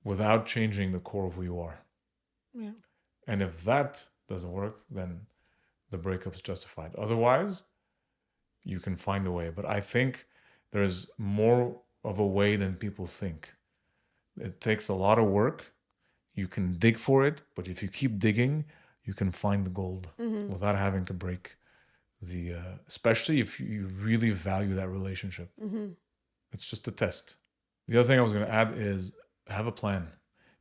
without changing the core of who you are. Yeah. And if that doesn't work, then the breakup is justified. Otherwise, you can find a way. But I think there's more of a way than people think. It takes a lot of work. You can dig for it, but if you keep digging, you can find the gold without having to break the, especially if you really value that relationship. It's just a test. The other thing I was going to add is have a plan.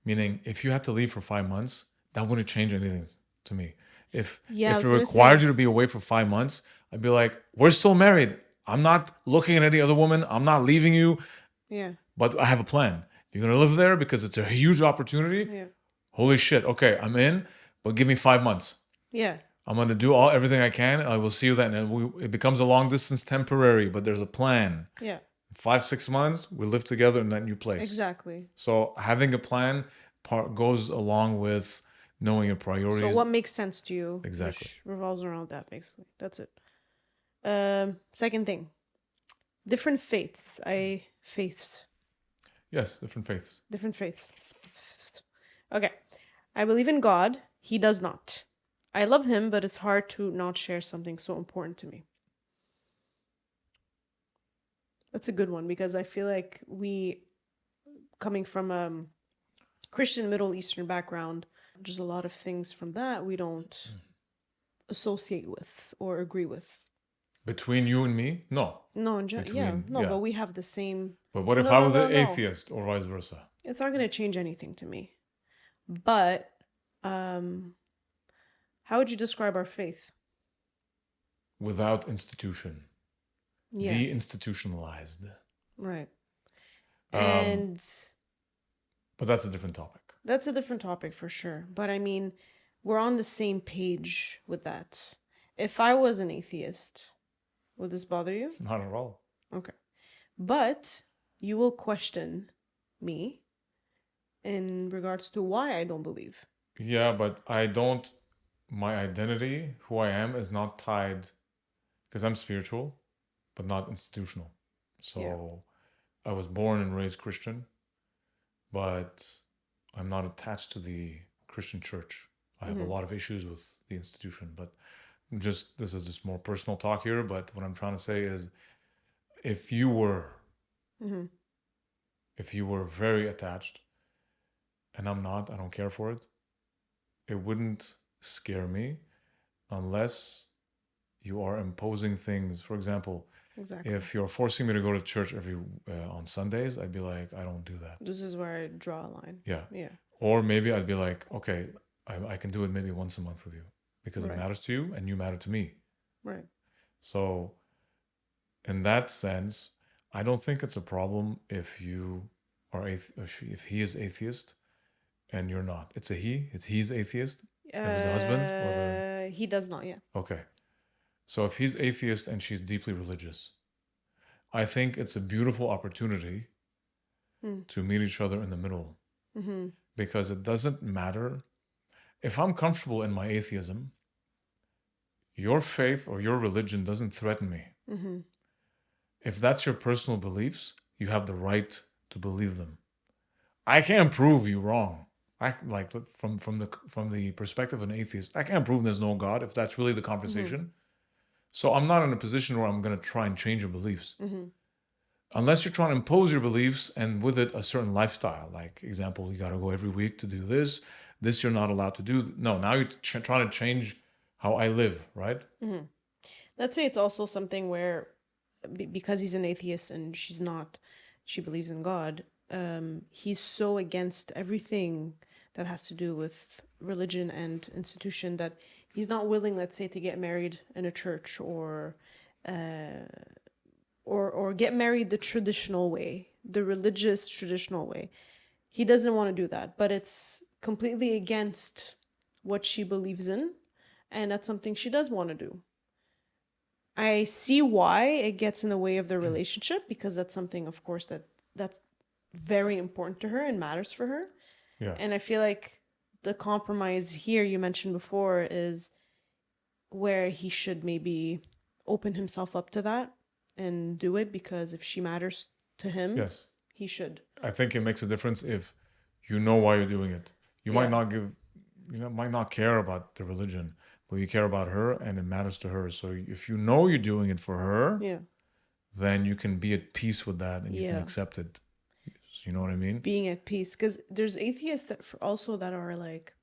Meaning, if you had to leave for 5 months, that wouldn't change anything to me. If it required you to be away for 5 months, I'd be like, we're still married. I'm not looking at any other woman. I'm not leaving you. Yeah. But I have a plan. If you're going to live there because it's a huge opportunity, holy shit, okay, I'm in, but give me 5 months. Yeah. I'm going to do everything I can. I will see you then. And it becomes a long distance temporary, but there's a plan. Yeah. 5-6 months, we live together in that new place. Exactly. So having a plan goes along with knowing your priorities. So what makes sense to you? Exactly. Which revolves around that, basically. That's it. Second thing. Different faiths. Faiths. Yes, different faiths. Different faiths. Okay. I believe in God. He does not. I love him, but it's hard to not share something so important to me. That's a good one, because I feel like we, coming from a Christian Middle Eastern background, there's a lot of things from that we don't associate with or agree with. Between you and me? No. No, in general, but we have the same. But what if I was an atheist or vice versa? It's not going to change anything to me. But how would you describe our faith? Without institution. Yeah. De-institutionalized. Right. And but that's a different topic. That's a different topic for sure. But I mean, we're on the same page with that. If I was an atheist, would this bother you? Not at all. Okay. But you will question me in regards to why I don't believe. Yeah, but my identity, who I am, is not tied, because I'm spiritual, but not institutional. So I was born and raised Christian, but I'm not attached to the Christian church. I have a lot of issues with the institution, but this is just more personal talk here. But what I'm trying to say is, if you were very attached, and I'm not, I don't care for it, it wouldn't scare me unless you are imposing things. For example, if you're forcing me to go to church on Sundays, I'd be like, I don't do that. This is where I draw a line. Yeah. Or maybe I'd be like, okay, I can do it maybe once a month with you because it Right. matters to you and you matter to me. Right. So in that sense, I don't think it's a problem if you are if he is atheist and you're not. It's a he. He's atheist. If it's the husband or the He does not, yeah. okay. So if he's atheist and she's deeply religious, I think it's a beautiful opportunity to meet each other in the middle because it doesn't matter if I'm comfortable in my atheism. Your faith or your religion doesn't threaten me. If that's your personal beliefs, you have the right to believe them. I can't prove you wrong. I like from the perspective of an atheist, I can't prove there's no God if that's really the conversation. So I'm not in a position where I'm going to try and change your beliefs. Unless you're trying to impose your beliefs and with it a certain lifestyle. Like example, you got to go every week to do this. This you're not allowed to do. No, now you're trying to change how I live, right? Let's say it's also something where, because he's an atheist and she's not, she believes in God, he's so against everything that has to do with religion and institution that he's not willing, let's say, to get married in a church or get married the traditional way, the religious traditional way. He doesn't want to do that, but it's completely against what she believes in, and that's something she does want to do. I see why it gets in the way of their relationship, because that's something, of course, that's very important to her and matters for her. Yeah. And I feel like the compromise here you mentioned before is where he should maybe open himself up to that and do it, because if she matters to him, Yes. he should. I think it makes a difference if you know why you're doing it. You might might not care about the religion, but you care about her and it matters to her. So if you know you're doing it for her, then you can be at peace with that and you can accept it. You know what I mean? Being at peace, because there's atheists that are like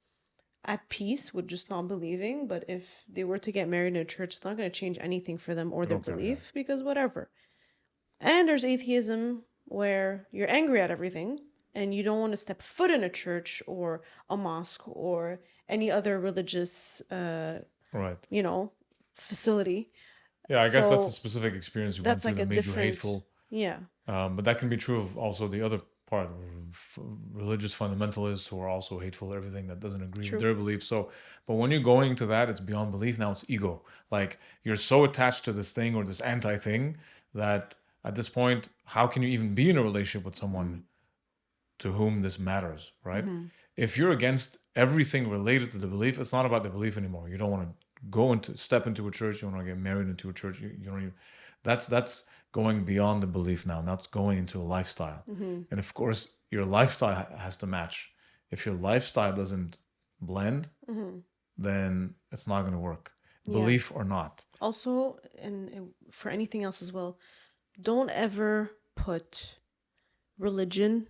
at peace with just not believing, but if they were to get married in a church, it's not going to change anything for them or their belief, because whatever. And there's atheism where you're angry at everything and you don't want to step foot in a church or a mosque or any other religious facility. Yeah, I guess that's a specific experience you went through that made you hateful. Yeah. But that can be true of also the other part, religious fundamentalists who are also hateful to everything that doesn't agree with their beliefs. So, but when you're going to that, it's beyond belief. Now it's ego. Like you're so attached to this thing or this anti-thing that at this point, how can you even be in a relationship with someone to whom this matters, right? If you're against everything related to the belief, it's not about the belief anymore. You don't want to step into a church. You don't want to get married into a church. You don't even, that's going beyond the belief now. That's going into a lifestyle. And of course, your lifestyle has to match. If your lifestyle doesn't blend, then it's not going to work. Belief or not. Also, and for anything else as well, don't ever put religion,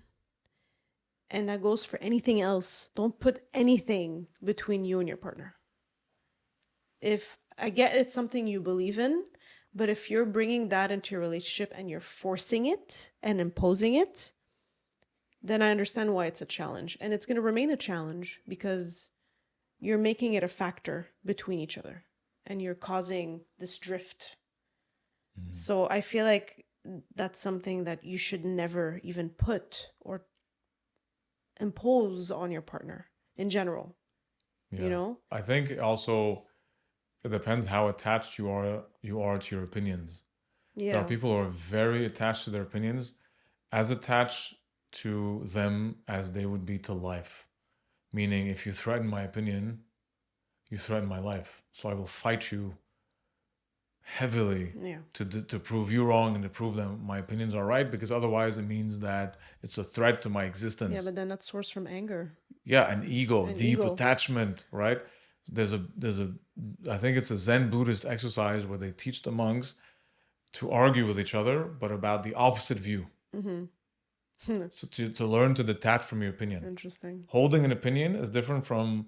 and that goes for anything else, don't put anything between you and your partner. If I get it's something you believe in, but if you're bringing that into your relationship and you're forcing it and imposing it, then I understand why it's a challenge. And it's going to remain a challenge because you're making it a factor between each other and you're causing this drift. So I feel like that's something that you should never even put or impose on your partner in general. You know? I think also it depends how attached you are to your opinions. There are people who are very attached to their opinions, as attached to them as they would be to life. Meaning, if you threaten my opinion, you threaten my life. So I will fight you heavily to prove you wrong and to prove that my opinions are right, because otherwise it means that it's a threat to my existence. Yeah, but then that's sourced from anger. Yeah, an ego, deep attachment, right? There's a I think it's a Zen Buddhist exercise where they teach the monks to argue with each other, but about the opposite view. So to learn to detach from your opinion. Interesting. Holding an opinion is different from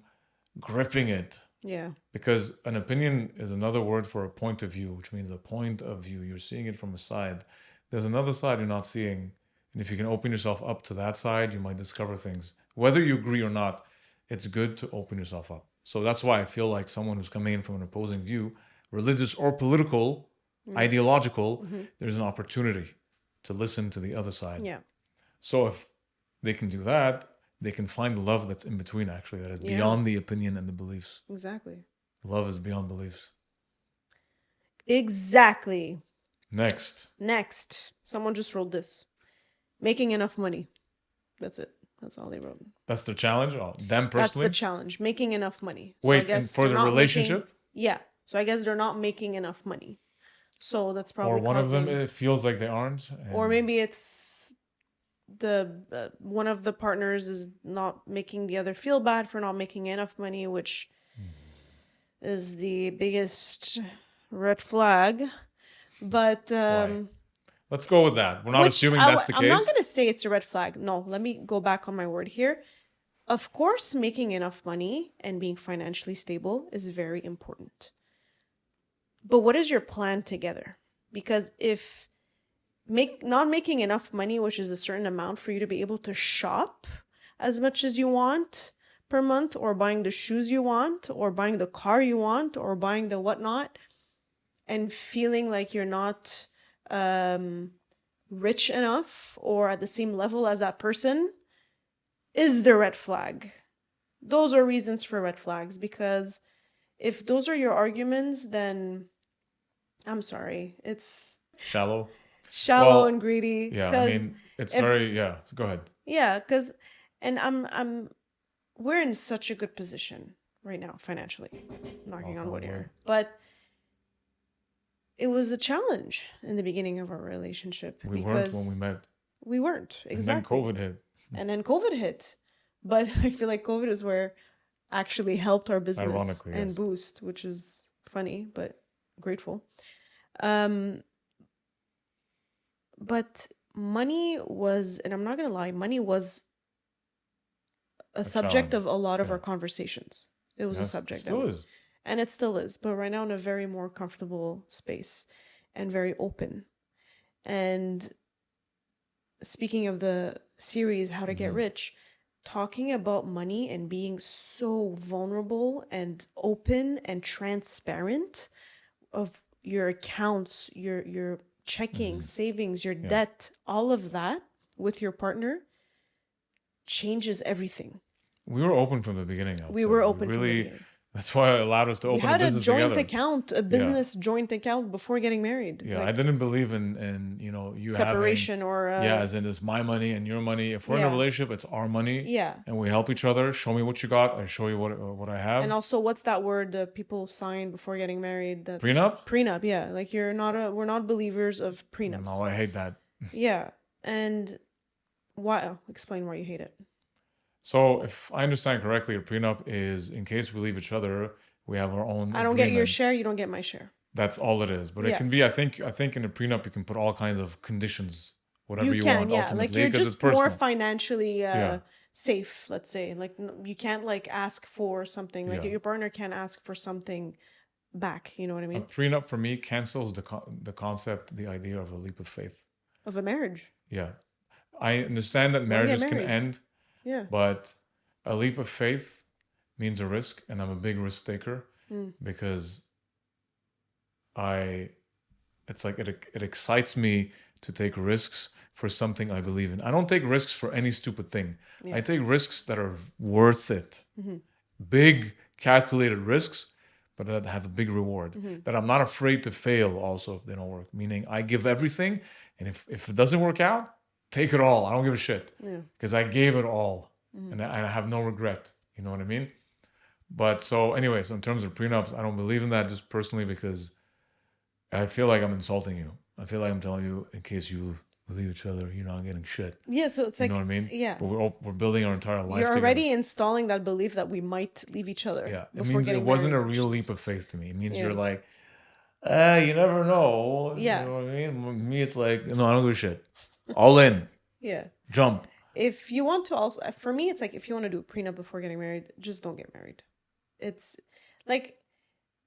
gripping it. Yeah. Because an opinion is another word for a point of view, which means a point of view. You're seeing it from a side. There's another side you're not seeing. And if you can open yourself up to that side, you might discover things whether you agree or not, it's good to open yourself up. So that's why I feel like someone who's coming in from an opposing view, religious or political, ideological, there's an opportunity to listen to the other side. Yeah. So if they can do that, they can find the love that's in between, actually, that is beyond the opinion and the beliefs. Exactly. Love is beyond beliefs. Exactly. Next. Someone just wrote this. Making enough money. That's it. That's all they wrote. That's the challenge? Oh, them personally? That's the challenge. Making enough money. So Wait, and for the relationship? Yeah. So I guess they're not making enough money. So that's probably or one of them, it feels like they aren't. Or maybe it's the one of the partners is not making the other feel bad for not making enough money, which is the biggest red flag. But let's go with that. We're not assuming that's the case. I'm not going to say it's a red flag. No, let me go back on my word here. Of course, making enough money and being financially stable is very important. But what is your plan together? Because if not making enough money, which is a certain amount for you to be able to shop as much as you want per month, or buying the shoes you want, or buying the car you want, or buying the whatnot, and feeling like you're not rich enough or at the same level as that person, is the red flag. Those are reasons for red flags, because if those are your arguments, then I'm sorry, it's shallow and greedy. Yeah, I mean, it's very, go ahead. Yeah, because, and we're in such a good position right now financially, knocking on wood here, but it was a challenge in the beginning of our relationship. We weren't when we met. We weren't, exactly. And then COVID hit. But I feel like COVID is where actually helped our business. Ironically, and yes. Boost, which is funny, but grateful. But money was, and I'm not going to lie, money was a subject challenge. of a lot of our conversations. It was a subject. It still is. And it still is, but right now in a very more comfortable space and very open. And speaking of the series, How to Get Rich, talking about money and being so vulnerable and open and transparent of your accounts, your checking, savings, your debt, all of that with your partner changes everything. We were open from the beginning. We were open from the beginning. That's why it allowed us to open a business together. We had a business joint account before getting married. Yeah, I didn't believe in you separation having, as in it's my money and your money. If we're in a relationship, it's our money. Yeah. And we help each other. Show me what you got. I show you what I have. And also, what's that word that people sign before getting married? Prenup? Prenup, yeah. Like we're not believers of prenups. No, I hate that. Yeah. And why? Explain why you hate it. So, if I understand correctly, a prenup is in case we leave each other, we have our own. I don't get your share, you don't get my share. That's all it is. But it can be. I think in a prenup you can put all kinds of conditions, whatever you want. Yeah, ultimately, like you're just more financially safe. Let's say, like you can't like ask for something. Like your partner can't ask for something back. You know what I mean? A prenup for me cancels the concept, the idea of a leap of faith. Of a marriage. Yeah, I understand that marriages can end. Yeah. But a leap of faith means a risk, and I'm a big risk taker because it's like it excites me to take risks for something I believe in. I don't take risks for any stupid thing. Yeah. I take risks that are worth it. Big calculated risks, but that have a big reward. That I'm not afraid to fail also if they don't work. Meaning I give everything, and if it doesn't work out, take it all. I don't give a shit. Because I gave it all. And I have no regret. You know what I mean? But so in terms of prenups, I don't believe in that just personally because I feel like I'm insulting you. I feel like I'm telling you, in case you leave each other, you're not getting shit. Yeah, so it's like... You know what I mean? Yeah. But we're building our entire life You're together. already installing that belief that we might leave each other. Yeah. It means it wasn't a real leap of faith to me. It means you're like, you never know. Yeah. You know what I mean? With me, it's like, no, I don't give a shit. All in. Yeah. Jump. If you want to also, for me, it's like, if you want to do a prenup before getting married, just don't get married. It's like,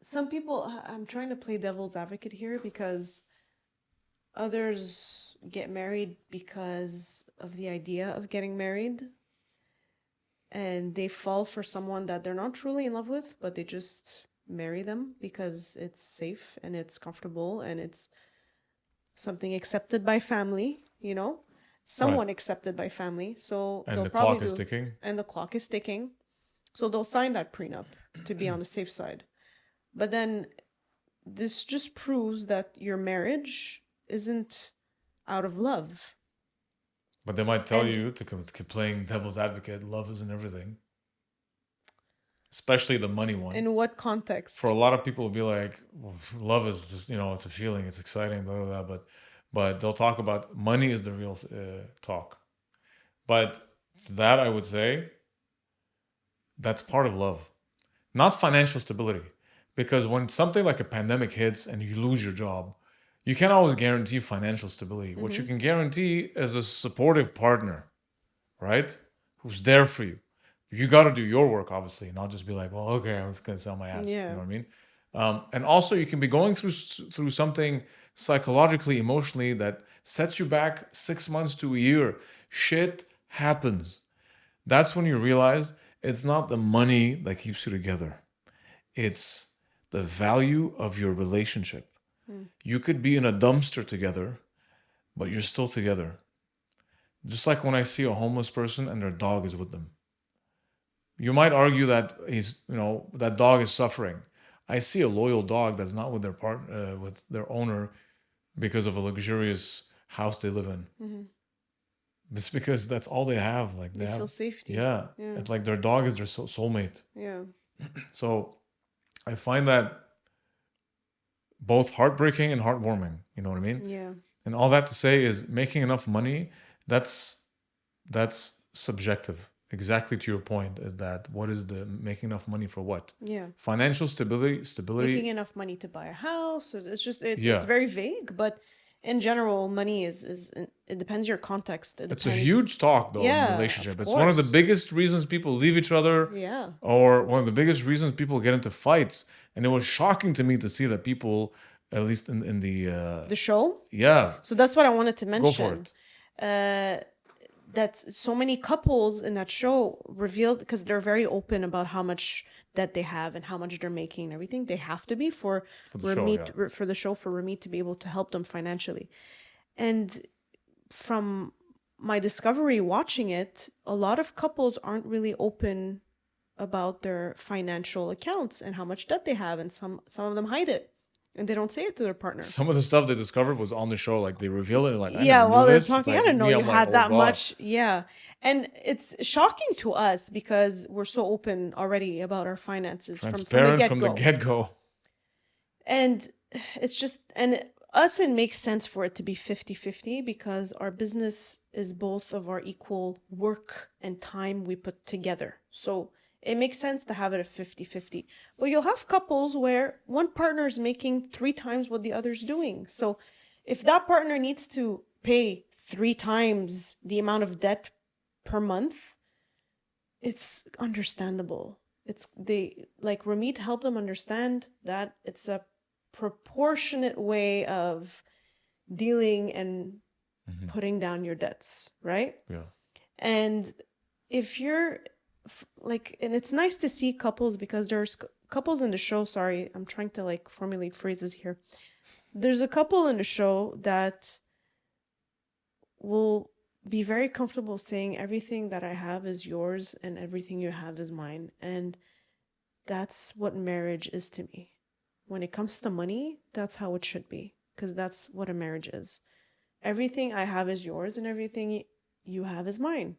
some people, I'm trying to play devil's advocate here because others get married because of the idea of getting married. and they fall for someone that they're not truly in love with, but they just marry them because it's safe and it's comfortable and it's something accepted by family, someone accepted by family. So And they'll the probably clock is ticking. and the clock is ticking. So they'll sign that prenup to be on the safe side. But then this just proves that your marriage isn't out of love. But they might tell you to keep playing devil's advocate, love isn't everything. Especially the money one. In what context? For a lot of people, it'll be like, well, love is just, it's a feeling, it's exciting, blah, blah, blah. But they'll talk about money is the real talk. But that, I would say, that's part of love. Not financial stability. Because when something like a pandemic hits and you lose your job, you can't always guarantee financial stability. What you can guarantee is a supportive partner, right? Who's there for you. You got to do your work, obviously, not just be like, well, okay, I'm just going to sell my ass. Yeah. You know what I mean? And also, you can be going through something psychologically, emotionally that sets you back 6 months to a year. Shit happens. That's when you realize it's not the money that keeps you together. It's the value of your relationship. You could be in a dumpster together, but you're still together. Just like when I see a homeless person and their dog is with them. You might argue that that dog is suffering. I see a loyal dog that's not with their with their owner because of a luxurious house they live in. Mm-hmm. It's because that's all they have. Like they feel safety. Yeah. It's like their dog is their soulmate. Yeah. So I find that both heartbreaking and heartwarming. You know what I mean? Yeah. And all that to say is making enough money, that's subjective. Exactly to your point is that what is the making enough money for what? Yeah. Financial stability. Making enough money to buy a house. It's very vague, but in general, money is it depends your context. It's a huge talk though in a relationship. It's one of the biggest reasons people leave each other. Yeah. Or one of the biggest reasons people get into fights. And it was shocking to me to see that people, at least in the show. Yeah. So that's what I wanted to mention. Go for it. That so many couples in that show revealed, because they're very open about how much debt they have and how much they're making and everything. They have to be for Ramit to be able to help them financially. And from my discovery watching it, a lot of couples aren't really open about their financial accounts and how much debt they have, and some of them hide it. And they don't say it to their partner. Some of the stuff they discovered was on the show. Like they reveal it. Like, while they're talking, I didn't know you had that much. Yeah. And it's shocking to us because we're so open already about our finances transparent from the get-go. And it's just, and us, it makes sense for it to be 50-50 because our business is both of our equal work and time we put together. So it makes sense to have it at 50-50. But you'll have couples where one partner is making 3 times what the other's doing. So if that partner needs to pay 3 times the amount of debt per month, it's understandable. Like Ramit helped them understand that it's a proportionate way of dealing and putting down your debts, right? Yeah. And if you're and it's nice to see couples, because there's couples in the show. Sorry, I'm trying to formulate phrases here. There's a couple in the show that will be very comfortable saying everything that I have is yours and everything you have is mine. And that's what marriage is to me. When it comes to money, that's how it should be, because that's what a marriage is. Everything I have is yours and everything you have is mine.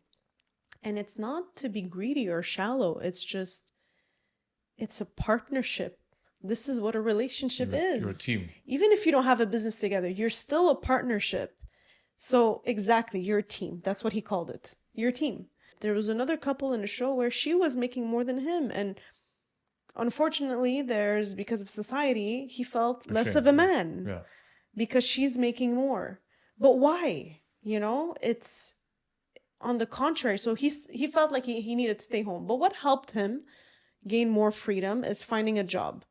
And it's not to be greedy or shallow. It's a partnership. This is what a relationship is. You're a team. Even if you don't have a business together, you're still a partnership. So exactly, you're a team. That's what he called it. You're a team. There was another couple in the show where she was making more than him. And unfortunately, because of society, he felt less of a man. Yeah. Because she's making more. But why? It's on the contrary. So he felt like he needed to stay home. But what helped him gain more freedom is finding a job.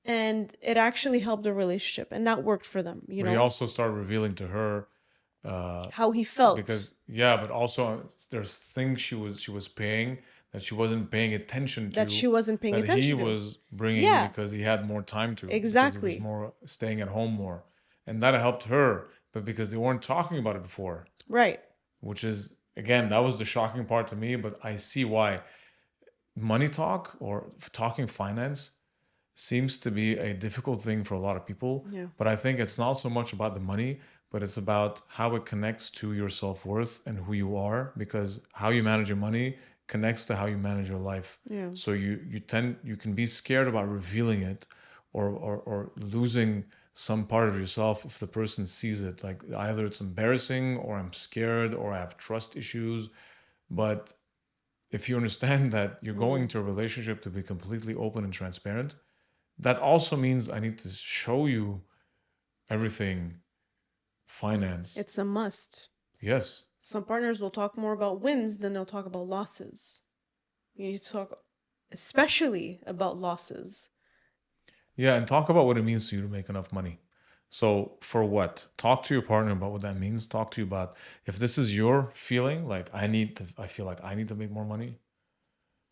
And it actually helped the relationship. And that worked for them. But he also started revealing to her How he felt. Because but also there's things she was paying that she wasn't paying attention to, that she wasn't paying that attention he to. was bringing Yeah. because he had more time to, because he was Exactly. more staying at home more, and that helped her. But because they weren't talking about it before, Right. which is, again, that was the shocking part to me. But I see why money talk or talking finance seems to be a difficult thing for a lot of people. Yeah. But I think it's not so much about the money, but it's about how it connects to your self-worth and who you are, because how you manage your money connects to how you manage your life. Yeah. So you can be scared about revealing it, or losing some part of yourself if the person sees it. Like, either it's embarrassing, or I'm scared, or I have trust issues. But if you understand that you're going to a relationship to be completely open and transparent, that also means I need to show you everything finance. It's a must. Yes. Some partners will talk more about wins than they'll talk about losses. You need to talk especially about losses. Yeah, and talk about what it means to you to make enough money. So for what? Talk to your partner about what that means. Talk to you about, if this is your feeling, like, I feel like I need to make more money.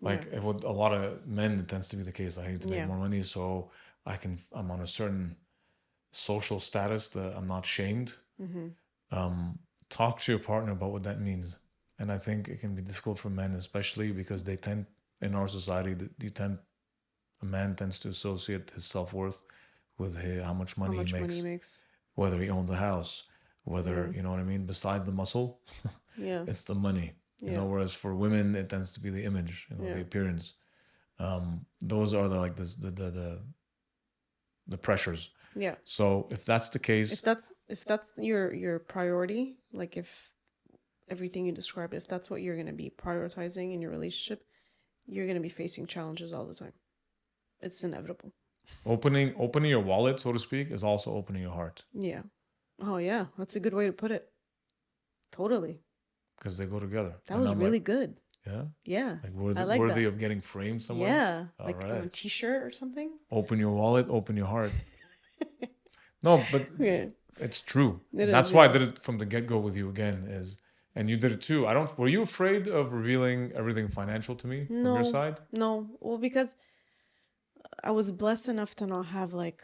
Like, Yeah. with a lot of men, it tends to be the case. I need to make Yeah. more money so I'm on a certain social status that I'm not shamed. Talk to your partner about what that means. And I think it can be difficult for men, especially because they tend, in our society, a man tends to associate his self-worth with how much money he makes, whether he owns a house, whether, you know what I mean, besides the muscle, Yeah. it's the money. You know, whereas for women, it tends to be the image, the appearance. Those are the pressures. Yeah. So if that's the case, if that's your priority, like, if everything you described, if that's what you're going to be prioritizing in your relationship, you're going to be facing challenges all the time. It's inevitable. Opening your wallet, so to speak, is also opening your heart. Yeah. Oh yeah, that's a good way to put it. Totally. Because they go together. That was really good. Yeah? Yeah. Like, I like worthy that. of getting framed somewhere? Yeah. All like right. on a t-shirt or something. Open your wallet, open your heart. No, but it's true. That's why I did it from the get-go with you again, and you did it too. Were you afraid of revealing everything financial to me from your side? No. Well, because I was blessed enough to not have like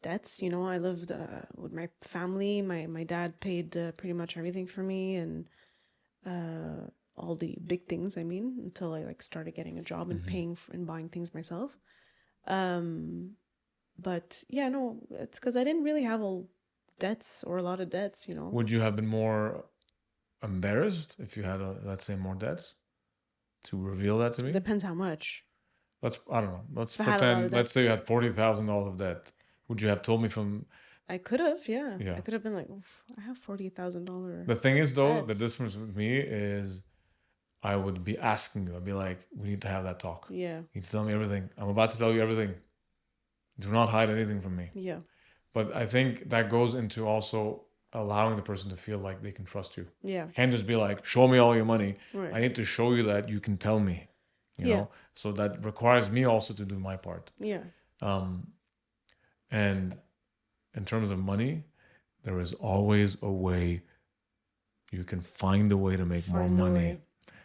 debts. You know, I lived with my family. My dad paid pretty much everything for me, and all the big things. I mean, until I like started getting a job and paying and buying things myself. But yeah, no, it's because I didn't really have a lot of debts. You know. Would you have been more embarrassed if you had, let's say, more debts to reveal that to me? Depends how much. I don't know. Let's pretend. Let's say you had $40,000 of debt. Would you have told me from? I could have, yeah. I could have been like, I have $40,000. The thing is, though, the difference with me is, I would be asking you. I'd be like, we need to have that talk. Yeah. You need to tell me everything. I'm about to tell you everything. Do not hide anything from me. Yeah. But I think that goes into also allowing the person to feel like they can trust you. Yeah. You can't just be like, show me all your money. Right. I need to show you that you can tell me. You know? So that requires me also to do my part. Yeah. And in terms of money, there is always a way. You can find a way to make more money.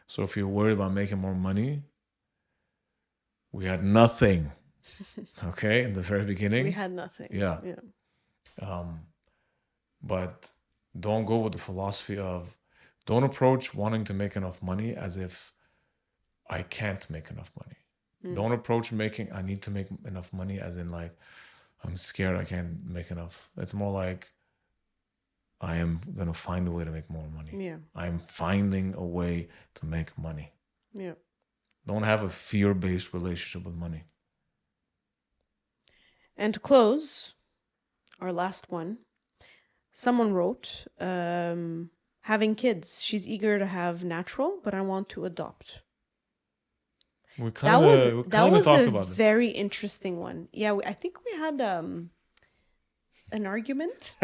So if you're worried about making more money, we had nothing. Okay, in the very beginning. We had nothing. Yeah. But don't go with the philosophy of, don't approach wanting to make enough money as if I can't make enough money. Don't approach I need to make enough money as in like, I'm scared I can't make enough. It's more like, I am going to find a way to make more money. Yeah. I'm finding a way to make money. Yeah. Don't have a fear-based relationship with money. And to close, our last one, someone wrote, having kids, she's eager to have natural, but I want to adopt. That was a very interesting one. Yeah, I think we had an argument.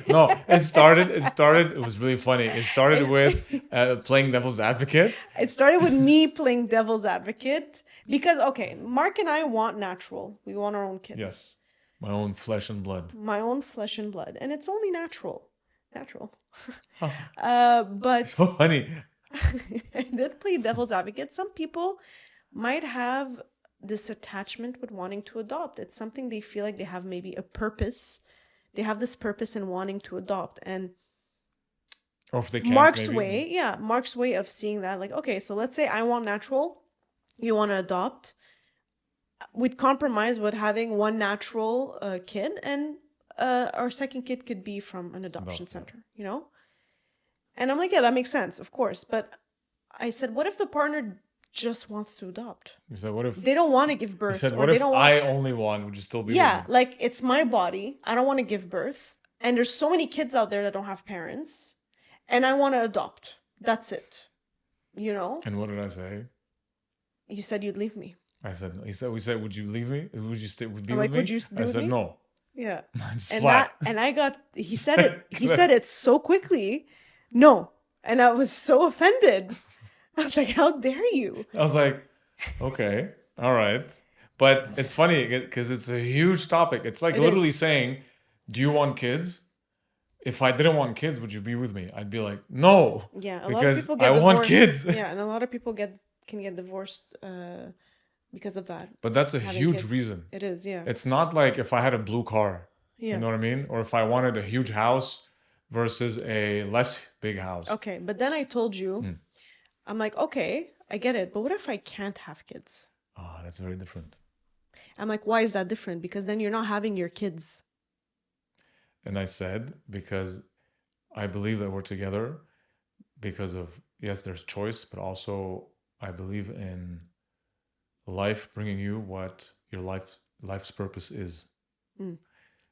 No, it started, it was really funny. It started with playing devil's advocate. It started with me playing devil's advocate because, okay, Mark and I want natural. We want our own kids. Yes. My own flesh and blood. My own flesh and blood. And it's only natural. natural. Huh. But So funny. I did play devil's advocate. Some people might have this attachment with wanting to adopt. It's something they feel like they have maybe a purpose. They have this purpose in wanting to adopt. And Or if they can't, Mark's way of seeing that, like, okay, so let's say I want natural, you want to adopt. We'd compromise with having one natural kid, and our second kid could be from an adoption center, you know? And I'm like, yeah, that makes sense, of course. But I said, what if the partner just wants to adopt? You said, what if they don't want to give birth? You said, what if I only want? Would you still be with me? Like, it's my body. I don't want to give birth. And there's so many kids out there that don't have parents. And I want to adopt. That's it. You know? And what did I say? You said you'd leave me. I said, we said, would you leave me? Would you stay? Would be I'm with like, me? would you be I with said, me? no. Yeah. Just And flat. he said it. He said it so quickly. No. And I was so offended. I was like, how dare you? I was like, okay, all right. But it's funny because it's a huge topic. It's like literally saying, do you want kids? If I didn't want kids, would you be with me? I'd be like, no. Yeah, because lot of people get I divorced. want kids. Yeah, and a lot of people can get divorced because of that. But that's a huge kids. reason. It is, yeah. It's not like if I had a blue car, you know what I mean? Or if I wanted a huge house versus a less big house. Okay, but then I told you, I'm like, okay, I get it. But what if I can't have kids? Ah, that's very different. I'm like, why is that different? Because then you're not having your kids. And I said, because I believe that we're together because of, yes, there's choice, but also I believe in life bringing you what your life's purpose is.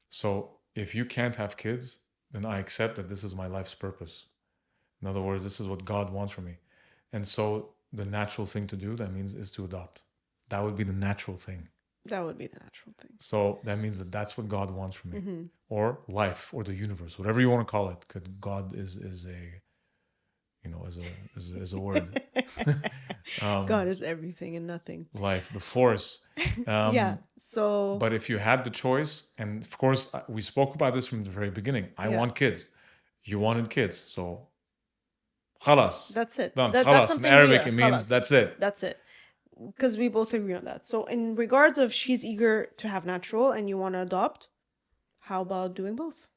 So if you can't have kids, then I accept that this is my life's purpose. In other words, this is what God wants from me. And so the natural thing to do, that means, is to adopt. That would be the natural thing. That would be the natural thing. So that means that that's what God wants from me, or life, or the universe, whatever you want to call it. Because God is a, you know, is a word. God is everything and nothing. Life, the force. Yeah. So. But if you had the choice, and of course we spoke about this from the very beginning. I want kids. You wanted kids, so. Khalas. That's it. Done. Khalas. In Arabic, it means that's it. That's it. Because we both agree on that. So in regards of she's eager to have natural and you want to adopt, how about doing both?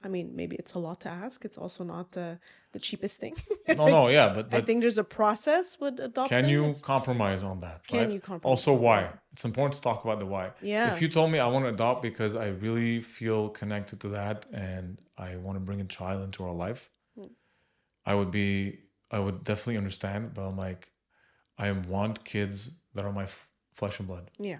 I mean, maybe it's a lot to ask. It's also not the cheapest thing. No, yeah, but I think there's a process with adopting. Can you compromise on that? Can you compromise? Also, why? It's important to talk about the why. Yeah. If you told me I want to adopt because I really feel connected to that and I want to bring a child into our life, I would definitely understand. But I'm like, I want kids that are my flesh and blood. Yeah.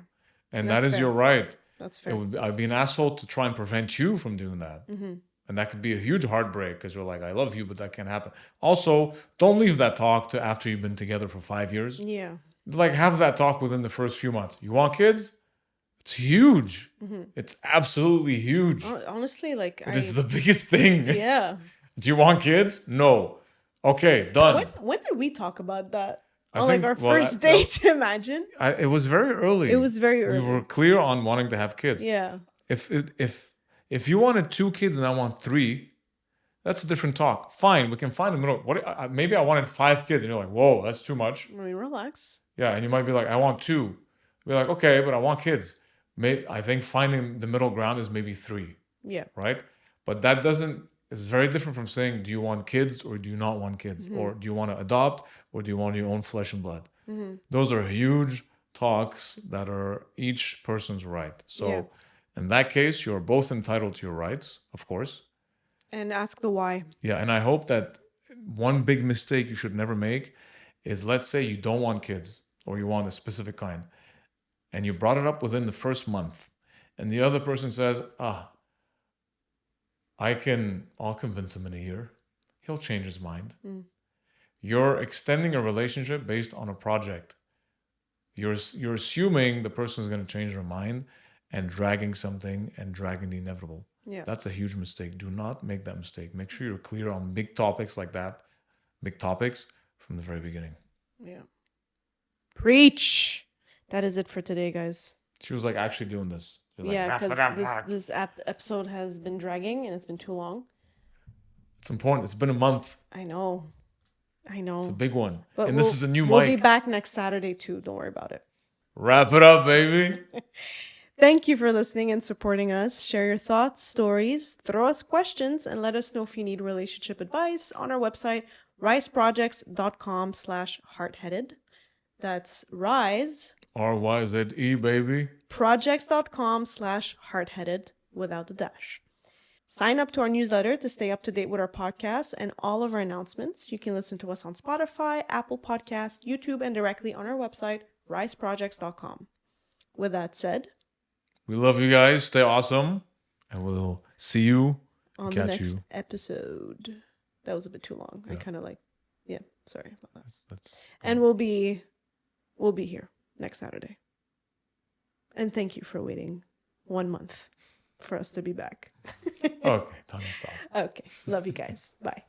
And that is your right. That's fair. I'd be an asshole to try and prevent you from doing that. And that could be a huge heartbreak because you're like, I love you, but that can't happen. Also, don't leave that talk to after you've been together for 5 years. Yeah. Like, have that talk within the first few months. You want kids? It's huge. It's absolutely huge. Honestly, like... It is the biggest thing. Yeah. Do you want kids? No. Okay, done. When did we talk about that? I think, our first date, imagine. It was very early. It was very early. We were clear on wanting to have kids. Yeah. If you wanted 2 kids and I want 3, that's a different talk. Fine, we can find a middle. Maybe I wanted 5 kids and you're like, whoa, that's too much. I mean, relax. Yeah, and you might be like, I want 2. Be like, okay, but I want kids. I think finding the middle ground is maybe 3. Yeah. Right? But that doesn't... It's very different from saying, do you want kids or do you not want kids? Or do you want to adopt or do you want your own flesh and blood? Those are huge talks that are each person's right. So in that case, you're both entitled to your rights, of course. And ask the why. Yeah, and I hope that one big mistake you should never make is, let's say you don't want kids or you want a specific kind and you brought it up within the first month and the other person says, I'll convince him in a year. He'll change his mind. You're extending a relationship based on a project. You're assuming the person is going to change their mind and dragging something and dragging the inevitable. Yeah. That's a huge mistake. Do not make that mistake. Make sure you're clear on big topics like that, big topics from the very beginning. Yeah. Preach. That is it for today, guys. She was like actually doing this. Yeah, because this episode has been dragging and it's been too long. It's important. It's been a month. I know. It's a big one. But And this is a new we'll mic. be back next Saturday too. Don't worry about it. Wrap it up, baby. Thank you for listening and supporting us. Share your thoughts, stories, throw us questions, and let us know if you need relationship advice on our website, riseprojects.com/heartheaded. That's rise. RYZE, baby. Projects.com/heartheaded without the dash. Sign up to our newsletter to stay up to date with our podcast and all of our announcements. You can listen to us on Spotify, Apple Podcasts, YouTube, and directly on our website, riseprojects.com. With that said, we love you guys. Stay awesome. And we'll see you on the next episode. That was a bit too long. Yeah. I kind of sorry about that. And we'll be here next Saturday. And thank you for waiting 1 month for us to be back. Okay, time to stop. Okay. Love you guys. Bye.